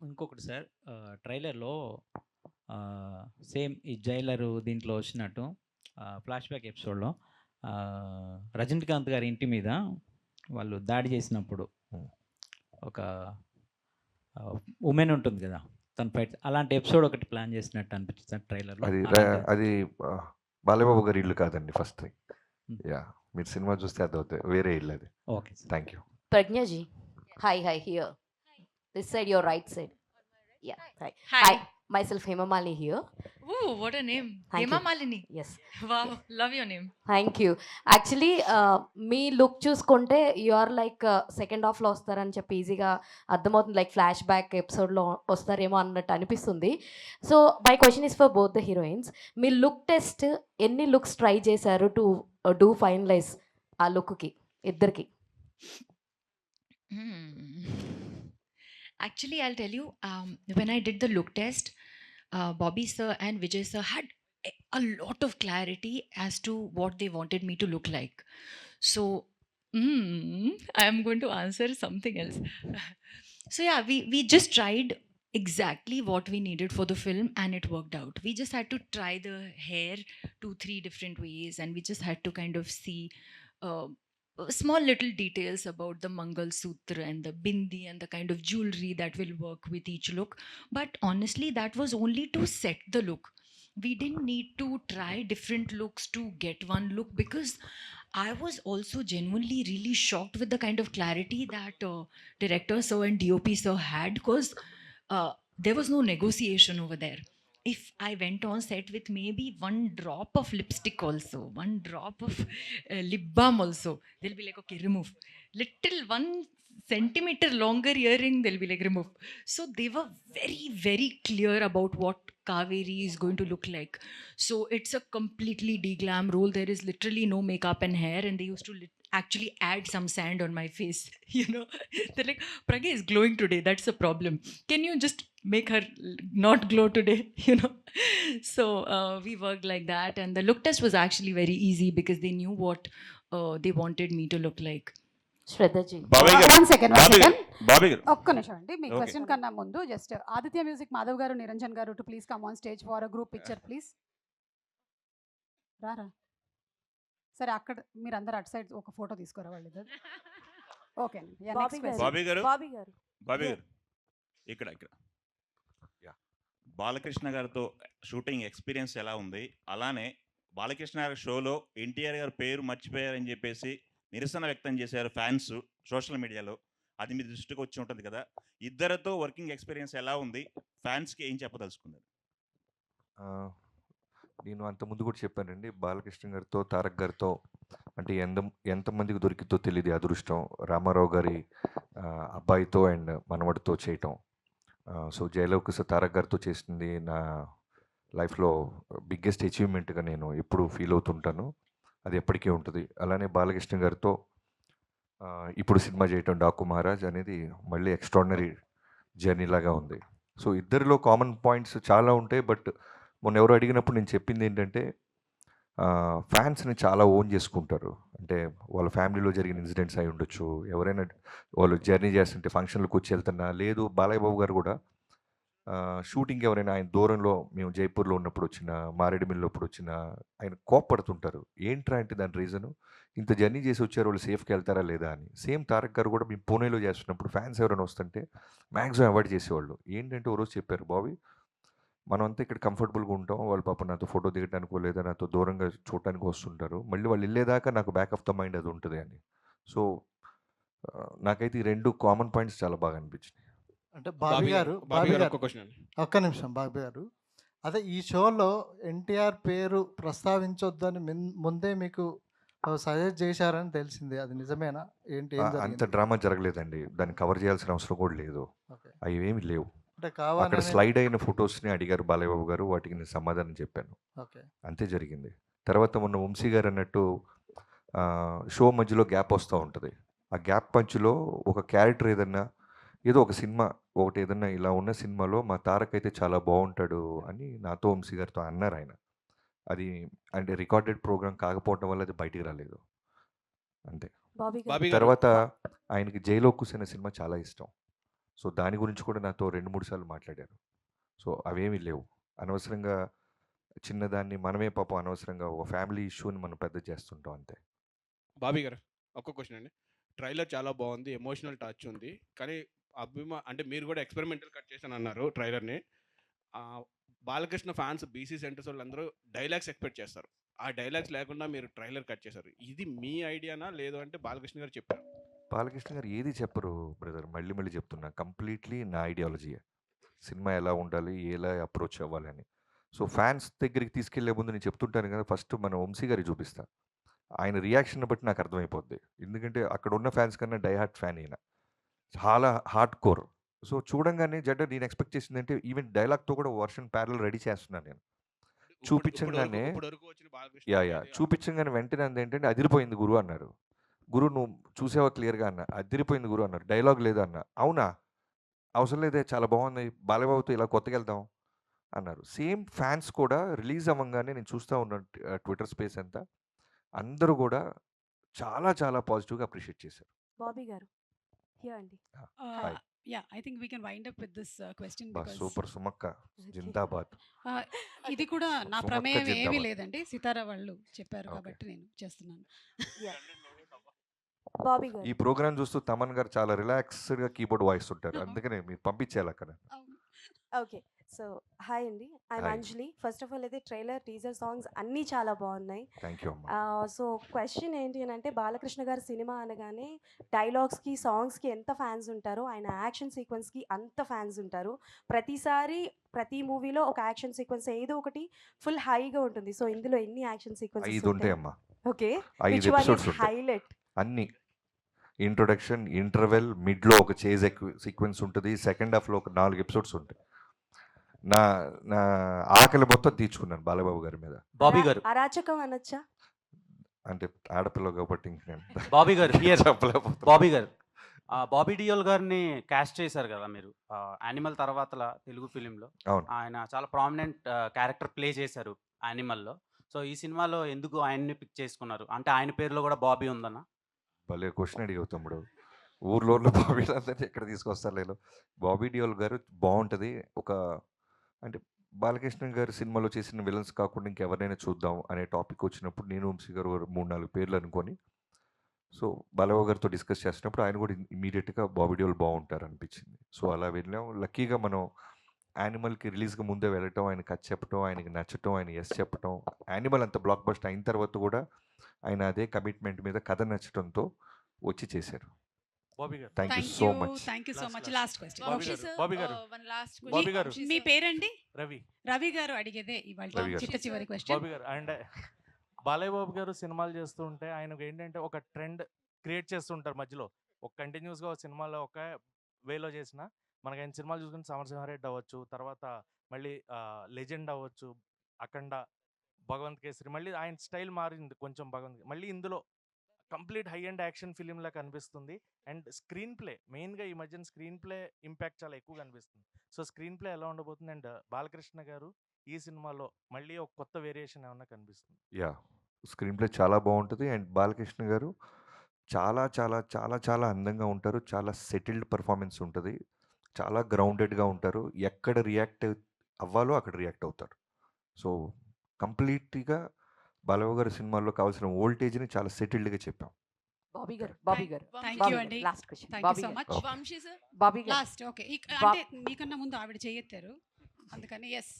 [SPEAKER 18] ఇంకొకటి సార్, ట్రైలర్లో సేమ్ ఈ జైలరు దీంట్లో వచ్చినట్టు ఫ్లాష్ బ్యాక్ ఎపిసోడ్లో రజనీకాంత్ గారి ఇంటి మీద వాళ్ళు దాడి చేసినప్పుడు ఒక ఉమెన్ ఉంటుంది కదా, తన ఫైట్, అలాంటి ఎపిసోడ్ ఒకటి ప్లాన్ చేసినట్టు అనిపిస్తుంది ట్రైలర్లో.
[SPEAKER 4] అది బాలయ్యబాబు గారి ఇల్లు కాదండి ఫస్ట్ థింగ్. యా, మీరు సినిమా చూస్తే అదవుతాయి, వేరే ఇల్లు అది.
[SPEAKER 18] Okay,
[SPEAKER 4] thank you.
[SPEAKER 19] Pragnya ji. Hi, here. This side, your right side. Yeah, hi.
[SPEAKER 13] Hi.
[SPEAKER 19] Myself Hemamalini here.
[SPEAKER 13] Ooh, what a name.
[SPEAKER 19] Thank
[SPEAKER 13] Hema
[SPEAKER 19] you.
[SPEAKER 13] Malini.
[SPEAKER 19] Yes.
[SPEAKER 13] Wow, love your name.
[SPEAKER 19] Thank you. Actually, me look చూసుకుంటే you are like second హాఫ్లో వస్తారని చెప్పి ఈజీగా అర్థమవుతుంది, like flash back ఎపిసోడ్లో వస్తారేమో అన్నట్టు అనిపిస్తుంది. So my question is for both the heroines. Me look test ఎన్ని లుక్స్ ట్రై చేశారు టు డూ ఫైనలైజ్ ఆ లుక్కి ఇద్దరికి?
[SPEAKER 13] Actually, I'll tell you, when I did the look test, Bobby sir and Vijay sir had a lot of clarity as to what they wanted me to look like. So, I am going to answer something else. So yeah, we just tried exactly what we needed for the film and it worked out. We just had to try the hair 2-3 different ways, and we just had to kind of see small little details about the Mangal Sutra and the bindi and the kind of jewelry that will work with each look. But honestly, that was only to set the look. We didn't need to try different looks to get one look, because I was also genuinely really shocked with the kind of clarity that director sir and DOP sir had, because there was no negotiation over there. If I went on set with maybe one drop of lipstick also, one drop of lip balm also, they'll be like, okay, remove. Little 1 centimeter longer earring, they'll be like, remove. So they were very, very clear about what Kaveri is going to look like. So it's a completely deglam role. There is literally no makeup and hair, and they used to actually add some sand on my face. You know, they're like, Pragya is glowing today. That's a problem. Can you just make her not glow today? You know. So we worked like that, and the look test was actually very easy because they knew what they wanted me to look like.
[SPEAKER 19] శ్రద్ధజీ,
[SPEAKER 20] one second ఒక్క నిమిషం అండి. మీ
[SPEAKER 8] Okay.
[SPEAKER 20] Question కన్నా ముందు just Aditya music Madhav గారు, నిరంజన్ గారు to please come on stage for a group picture please. రారా. సరే, అక్కడ మీరు అందరు అటు సైడ్ ఒక ఫోటో తీసుకోరా వాళ్ళు ఇద్దరు. ఓకే అండి.
[SPEAKER 19] బాబీ గారు.
[SPEAKER 20] బాబీ గారు
[SPEAKER 21] బాబీ గారు ఇక్కడ బాలకృష్ణ గారితో షూటింగ్ ఎక్స్పీరియన్స్ ఎలా ఉంది? అలానే బాలకృష్ణ గారి షోలో ఎన్టీఆర్ గారి పేరు మర్చిపోయారని చెప్పేసి నిరసన వ్యక్తం చేశారు ఫ్యాన్స్ సోషల్ మీడియాలో. అది మీ దృష్టికి వచ్చి ఉంటుంది కదా, ఇద్దరితో వర్కింగ్ ఎక్స్పీరియన్స్ ఎలా ఉంది? ఫ్యాన్స్కి ఏం చెప్పదలుచుకున్నారు?
[SPEAKER 4] నేను అంతకుముందు కూడా చెప్పానండి, బాలకృష్ణ గారితో తారక్ గారితో అంటే ఎంతమందికి దొరికితో తెలియదు అదృష్టం. రామారావు గారి అబ్బాయితో అండ్ మనవడితో చేయటం. సో జయలవకుశ తారక్ గారితో చేసింది నా లైఫ్లో బిగ్గెస్ట్ అచీవ్మెంట్గా నేను ఎప్పుడు ఫీల్ అవుతుంటాను. అది ఎప్పటికీ ఉంటుంది. అలానే బాలకృష్ణ గారితో ఇప్పుడు సినిమా చేయటం డాకు మహారాజ్ అనేది మళ్ళీ ఎక్స్ట్రాడినరీ జర్నీ లాగా ఉంది. సో ఇద్దరిలో కామన్ పాయింట్స్ చాలా ఉంటాయి. బట్ మొన్న ఎవరు అడిగినప్పుడు నేను చెప్పింది ఏంటంటే, ఫ్యాన్స్ని చాలా ఓన్ చేసుకుంటారు. అంటే వాళ్ళ ఫ్యామిలీలో జరిగిన ఇన్సిడెంట్స్ అయి ఉండొచ్చు, ఎవరైనా వాళ్ళు జర్నీ చేస్తుంటే ఫంక్షన్లకు వచ్చి వెళ్తున్నా, లేదు బాలయ్య బాబు గారు కూడా షూటింగ్ ఎవరైనా ఆయన దూరంలో, మేము జైపూర్లో ఉన్నప్పుడు వచ్చిన, మారేడుమిల్లిలో ఇప్పుడు వచ్చిన, ఆయన కోప్పడుతుంటారు. ఏంట్రా అంటే దాని రీజను, ఇంత జర్నీ చేసి వచ్చారు, వాళ్ళు సేఫ్కి వెళ్తారా లేదా అని. సేమ్ తారక్ గారు కూడా మేము పూణేలో చేస్తున్నప్పుడు ఫ్యాన్స్ ఎవరైనా వస్తుంటే మ్యాక్సిమం అవాయిడ్ చేసేవాళ్ళు. ఏంటంటే ఓ రోజు చెప్పారు, బాబీ మనం అంతా ఇక్కడ కంఫర్టబుల్గా ఉంటాం, వాళ్ళు పాపం నాతో ఫోటో దిగడానికో లేదా నాతో దూరంగా చూడటానికి వస్తుంటారు, మళ్ళీ వాళ్ళు వెళ్ళేదాకా నాకు బ్యాక్ ఆఫ్ ద మైండ్ అది ఉంటుంది అని. సో నాకైతే ఈ రెండు కామన్ పాయింట్స్ చాలా బాగా అనిపించినాయి.
[SPEAKER 22] అంటే బాబీ గారు ఒక్క నిమిషం. బాబీ గారు, అదే ఈ షోలో ఎన్టీఆర్ పేరు ప్రస్తావించొద్దని ముందే మీకు సజెస్ట్ చేశారని తెలిసింది, అది నిజమేనా? ఏంటి?
[SPEAKER 4] అంత డ్రామా జరగలేదండి, దాన్ని కవర్ చేయాల్సిన అవసరం కూడా లేదు, అవి ఏమి లేవు.
[SPEAKER 22] అంటే
[SPEAKER 4] అక్కడ స్లైడ్ అయిన ఫొటోస్ని అడిగారు బాలయ్య బాబు గారు, వాటికి నేను సమాధానం చెప్పాను,
[SPEAKER 22] ఓకే,
[SPEAKER 4] అంతే జరిగింది. తర్వాత మొన్న వంశీ గారు అన్నట్టు షో మధ్యలో గ్యాప్ వస్తూ ఉంటుంది. ఆ గ్యాప్ మధ్యలో ఒక క్యారెక్టర్ ఏదన్నా, ఏదో ఒక సినిమా ఒకటి ఏదన్నా ఇలా ఉన్న సినిమాలో మా తారక్ అయితే చాలా బాగుంటాడు అని నాతో వంశీ గారితో అన్నారు ఆయన. అది అంటే రికార్డెడ్ ప్రోగ్రామ్ కాకపోవడం వల్ల అది బయటికి రాలేదు, అంతే. తర్వాత ఆయనకి జైలోకుస్ అనే సినిమా చాలా ఇష్టం. సో దాని గురించి కూడా నాతో 2-3 సార్లు మాట్లాడారు. సో అవేమీ లేవు. అనవసరంగా చిన్నదాన్ని మనమే పాపం అనవసరంగా ఒక ఫ్యామిలీ ఇష్యూని మనం పెద్ద చేస్తుంటాం అంతే.
[SPEAKER 1] బాబీ గారు ఒక్క క్వశ్చన్ అండి. ట్రైలర్ చాలా బాగుంది, ఎమోషనల్ టచ్ ఉంది. కానీ అంటే మీరు కూడా ఎక్స్పెరిమెంటల్ కట్ చేశాను అన్నారు ట్రైలర్ని. బాలకృష్ణ ఫ్యాన్స్ బీసీ సెంటర్స్ వాళ్ళందరూ డైలాగ్స్ ఎక్స్పెక్ట్ చేస్తారు. ఆ డైలాగ్స్ లేకుండా మీరు ట్రైలర్ కట్ చేశారు. ఇది మీ ఐడియానా లేదు అంటే బాలకృష్ణ గారు చెప్పారు?
[SPEAKER 4] బాలకృష్ణ గారు ఏది చెప్పరు బ్రదర్, మళ్ళీ మళ్ళీ చెప్తున్నా, కంప్లీట్లీ నా ఐడియాలజీయే. సినిమా ఎలా ఉండాలి, ఎలా అప్రోచ్ అవ్వాలి అని. సో ఫ్యాన్స్ దగ్గరికి తీసుకెళ్లే ముందు నేను చెప్తుంటాను కదా, ఫస్ట్ మన వంశీ గారికి చూపిస్తా. ఆయన రియాక్షన్ బట్టి నాకు అర్థమైపోద్ది. ఎందుకంటే అక్కడ ఉన్న ఫ్యాన్స్ కన్నా డైహార్ట్ ఫ్యాన్ ఈయన, చాలా హార్డ్ కోర్. సో చూడంగానే నేను ఎక్స్పెక్ట్ చేసిందంటే ఈవెన్ డైలాగ్తో కూడా వర్షన్ ప్యారల్ రెడీ చేస్తున్నాను నేను. చూపించగానే చూపించగానే వెంటనే ఏంటంటే అదిరిపోయింది గురు అన్నారు. గురు నువ్వు చూసావా క్లియర్గా అన్న, అదిరిపోయింది గురు అన్నారు. డైలాగ్ లేదా అన్న, అవునా అవసరం లేదే చాలా బాగుంది, బాలబాబుతో ఇలా కొత్తగా వెళ్దాం అన్నారు. సేమ్ ఫ్యాన్స్ కూడా రిలీజ్ అవ్వగానే నేను చూస్తూ ఉన్నాను ట్విట్టర్ స్పేస్ అంతా, అందరూ కూడా చాలా చాలా పాజిటివ్గా అప్రిషియేట్ చేశారు.
[SPEAKER 3] బాబీ గారు హియర్ అండి.
[SPEAKER 4] Hi.
[SPEAKER 20] I think we can wind up with this question
[SPEAKER 4] బా సూపర్ సుమక్క జిందాబాద్.
[SPEAKER 20] ఇది కూడా నా
[SPEAKER 4] సుమక్క
[SPEAKER 20] ప్రమేయం ఏమీ
[SPEAKER 4] జిందాబాద్.
[SPEAKER 20] లేదండి, సితారా వాళ్ళు చెప్పారు
[SPEAKER 4] ఓకే.
[SPEAKER 20] కాబట్టి నేను చేస్తున్నాను.
[SPEAKER 3] బాబీ గారు
[SPEAKER 4] ఈ ప్రోగ్రామ్ చూస్తూ తమన్ గారు చాలా రిలాక్స్డ్గా కీబోర్డ్ వాయిస్ ఉంటారు, అందుకనే మీరు పంపించేయాలి అక్కడ.
[SPEAKER 3] ఓకే, సో హాయ్ అండి, I'm
[SPEAKER 4] hi.
[SPEAKER 3] Anjali. First of all అయితే ట్రైలర్, టీజర్, సాంగ్స్ అన్నీ చాలా బాగున్నాయి.
[SPEAKER 4] థ్యాంక్ యూ అమ్మా.
[SPEAKER 3] సో క్వశ్చన్ ఏంటి అని అంటే, బాలకృష్ణ గారి సినిమా అనగానే డైలాగ్స్కి, సాంగ్స్కి ఎంత ఫ్యాన్స్ ఉంటారో, ఆయన యాక్షన్ సీక్వెన్స్కి అంత ఫ్యాన్స్ ఉంటారు. ప్రతిసారి ప్రతి మూవీలో ఒక యాక్షన్ సీక్వెన్స్ ఏదో ఒకటి ఫుల్ హైగా ఉంటుంది. సో ఇందులో ఎన్ని యాక్షన్
[SPEAKER 4] 5
[SPEAKER 3] సీక్వెన్సెస్
[SPEAKER 4] ఉంటాయమ్మా.
[SPEAKER 3] Okay,
[SPEAKER 4] 5
[SPEAKER 3] which one
[SPEAKER 4] episodes
[SPEAKER 3] is
[SPEAKER 4] ఉంటాయి.
[SPEAKER 3] హైలైట్?
[SPEAKER 4] అన్ని ఇంట్రొడక్షన్, ఇంటర్వెల్, మిడ్లో ఒక చేజ్ సీక్వెన్స్ ఉంటుంది. సెకండ్ హాఫ్లో ఒక 4 ఎపిసోడ్స్ ఉంటాయి. నా నా ఆకలి మొత్తం తీర్చుకున్నాను బాలబాబు గారి మీద.
[SPEAKER 16] బాబీ గారు
[SPEAKER 3] అరాచకం అనొచ్చా?
[SPEAKER 4] అంటే ఆడపిల్ల కాబట్టి ఇంక నేను
[SPEAKER 16] బాబీ గారు హియర్
[SPEAKER 4] చెప్పలేకపోతున్నా.
[SPEAKER 16] బాబీ గారు బాబీ డియోల్ గారిని క్యాస్ట్ చేశారు కదా మీరు యానిమల్ తర్వాతల తెలుగు ఫిలింలో.
[SPEAKER 4] అవును.
[SPEAKER 16] ఆయన చాలా ప్రామినెంట్ క్యారెక్టర్ ప్లే చేశారు యానిమల్లో. సో ఈ సినిమాలో ఎందుకు ఆయన్ని పిక్ చేసుకున్నారు? అంటే ఆయన పేరులో కూడా బాబీ ఉందన్న?
[SPEAKER 4] భలే క్వశ్చన్ అడిగావు తమ్ముడు. ఊర్లో బాబీ అందరినీ ఎక్కడ తీసుకొస్తారు లేదు. బాబీ డియోల్ గారు బాగుంటుంది. ఒక అంటే బాలకృష్ణ గారి సినిమాలో చేసిన విలన్స్ కాకుండా ఇంకెవరినైనా చూద్దాం అనే టాపిక్ వచ్చినప్పుడు నేను వంశీ గారు 3-4 పేర్లు అనుకొని, సో బాలబాబు గారితో డిస్కస్ చేసినప్పుడు ఆయన కూడా ఇమీడియట్గా బాబీ డియోల్ బాగుంటారు అనిపించింది. సో అలా వెళ్ళాం. లక్కీగా మనం యానిమల్కి రిలీజ్గా ముందే వెళ్ళటం, ఆయన కథ చెప్పటం, ఆయనకి నచ్చటం, ఆయన ఎస్ చెప్పటం, యానిమల్ అంత బ్లాక్ బస్టర్ అయిన తర్వాత కూడా ఆయన అదే కమిట్మెంట్ మీద కథ నచ్చటంతో వచ్చి చేశారు.
[SPEAKER 16] బాబీ గారు
[SPEAKER 4] thank you so much.
[SPEAKER 20] Thank you so much. Last question
[SPEAKER 16] Bobby గారు బాబీ గారు
[SPEAKER 20] మీ పేరండి?
[SPEAKER 16] రవి.
[SPEAKER 20] రవి గారు అడిగేదే ఇవాళ
[SPEAKER 4] రవి గారు.
[SPEAKER 20] చిట్ట చివరి క్వశ్చన్.
[SPEAKER 23] బాబీ గారు అండ్ బాలయ్య బాబు గారు సినిమాలు చేస్తూ ఉంటే ఆయనకు ఏంటంటే ఒక ట్రెండ్ క్రియేట్ చేస్తుంటారు మధ్యలో. ఒక కంటిన్యూస్గా ఒక సినిమాలో ఒక వేలో చేసిన మనకి ఆయన సినిమాలు చూసుకుంటే సమరసింహారెడ్డి అవ్వచ్చు, తర్వాత మళ్ళీ లెజెండ్ అవ్వచ్చు, అఖండ, భగవంత్ కేసరి, మళ్ళీ ఆయన స్టైల్ మారింది కొంచెం భగవంత్. మళ్ళీ ఇందులో complete high and action film లా కనిపిస్తుంది. అండ్ స్క్రీన్ ప్లే మెయిన్గా ఈ మధ్యన స్క్రీన్ ప్లే ఇంపాక్ట్ చాలా ఎక్కువ కనిపిస్తుంది. సో స్క్రీన్ ప్లే ఎలా ఉండబోతుంది? అండ్ బాలకృష్ణ గారు ఈ సినిమాలో మళ్ళీ ఒక కొత్త వేరియేషన్ ఏమన్నా కనిపిస్తుంది?
[SPEAKER 4] యా, స్క్రీన్ ప్లే చాలా బాగుంటుంది. అండ్ బాలకృష్ణ గారు చాలా చాలా చాలా చాలా అందంగా ఉంటారు. చాలా సెటిల్డ్ పర్ఫార్మెన్స్ ఉంటుంది. చాలా గ్రౌండెడ్గా ఉంటారు. ఎక్కడ రియాక్ట్ అవ్వాలో అక్కడ రియాక్ట్ అవుతారు. సో కంప్లీట్గా బాలబాబు గారి సినిమాల్లో కావాల్సిన వోల్టేజ్ని చాలా సెటిల్డ్గా చెప్పాం.
[SPEAKER 3] బాబీ గారు, బాబీ గారు,
[SPEAKER 20] థ్యాంక్ యూ అండి.
[SPEAKER 3] Last question.
[SPEAKER 20] Thank you
[SPEAKER 3] Bobby
[SPEAKER 20] so
[SPEAKER 3] గారు,
[SPEAKER 20] much.
[SPEAKER 4] Okay.
[SPEAKER 20] Vamsi sir
[SPEAKER 3] Bobby గారు,
[SPEAKER 20] లాస్ట్. ఓకే,
[SPEAKER 3] బా-
[SPEAKER 20] అంటే మీకన్నా ముందు ఆవిడ చేయెత్తారు అందుకని yes.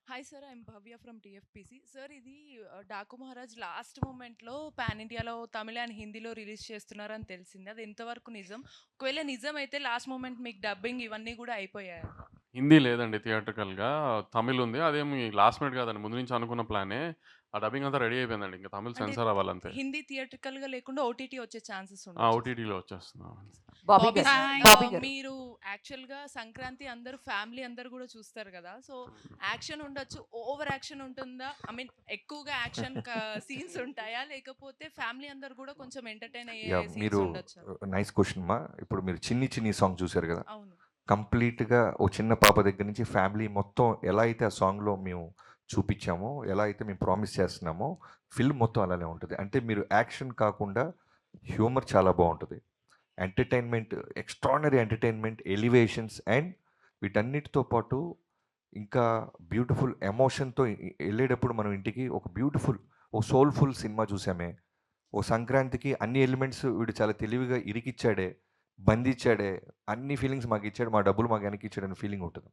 [SPEAKER 24] Hi sir, I'm Bhavya from TFPC. Sir ఇది డాకు మహారాజ్ లాస్ట్ మూమెంట్లో పాన్ ఇండియాలో తమిళ అండ్ హిందీలో రిలీజ్ చేస్తున్నారని తెలిసింది. అది ఎంతవరకు నిజం? ఒకవేళ నిజం అయితే లాస్ట్ మూమెంట్ మీకు డబ్బింగ్ ఇవన్నీ కూడా అయిపోయాయి?
[SPEAKER 2] హిందీ లేదండి థియేట్రికల్గా, తమిళ్ ఉంది. అదేమి లాస్ట్ మినిట్ కాదండి, ముందు నుంచి అనుకున్న ప్లానే. ఆ డబ్బింగ్ అంతా రెడీ అయిపోయిందండి, ఇంకా తమిళ్
[SPEAKER 24] అంటే
[SPEAKER 2] సెన్సార్ అవ్వాలంతే.
[SPEAKER 24] హిందీ థియేట్రికల్గా లేకుండా ఓటీటీ వచ్చే ఛాన్సెస్
[SPEAKER 2] ఆ
[SPEAKER 24] ఉన్నాయి.
[SPEAKER 2] ఓటీటీలో వచ్చేస్తున్నాం.
[SPEAKER 3] బాబీ
[SPEAKER 24] బాబీ
[SPEAKER 3] గారు,
[SPEAKER 24] సార్,
[SPEAKER 3] బాబీ గారు.
[SPEAKER 24] మీరు యాక్చువల్గా సంక్రాంతి అందరూ ఫ్యామిలీ అందరూ కూడా చూస్తారు కదా, సో యాక్షన్ ఉండొచ్చు, ఓవర్ యాక్షన్ ఉంటుందా? ఐ మీన్ ఎక్కువగా యాక్షన్ సీన్స్ ఉంటాయా, లేకపోతే ఫ్యామిలీ అందరూ కూడా కొంచెం ఎంటర్టైన్
[SPEAKER 4] యా,
[SPEAKER 24] అయ్యే సీన్స్
[SPEAKER 4] మీరు
[SPEAKER 24] ఉండొచ్చు?
[SPEAKER 4] నైస్ క్వశ్చన్ మా. ఇప్పుడు మీరు చిన్ని చిన్ని సాంగ్ చూశారు కదా,
[SPEAKER 24] అవును.
[SPEAKER 4] కంప్లీట్గా ఓ చిన్న పాప దగ్గర నుంచి ఫ్యామిలీ మొత్తం ఎలా అయితే ఆ సాంగ్లో మేము చూపించామో, ఎలా అయితే మేము ప్రామిస్ చేస్తున్నామో, ఫిల్మ్ మొత్తం అలానే ఉంటుంది. అంటే మీరు యాక్షన్ కాకుండా హ్యూమర్ చాలా బాగుంటుంది, entertainment, extraordinary entertainment, elevations, and వీటన్నిటితో పాటు ఇంకా బ్యూటిఫుల్ ఎమోషన్తో వెళ్ళేటప్పుడు మనం ఇంటికి ఒక సోల్ఫుల్ సినిమా చూసామే. ఓ సంక్రాంతికి అన్ని ఎలిమెంట్స్ వీడు చాలా తెలివిగా ఇరికిచ్చాడే, బంధించాడే, అన్ని ఫీలింగ్స్ మాకు ఇచ్చాడు, మా డబ్బులు మాకు వెనక్కి ఇచ్చాడని ఫీలింగ్ ఉంటుంది.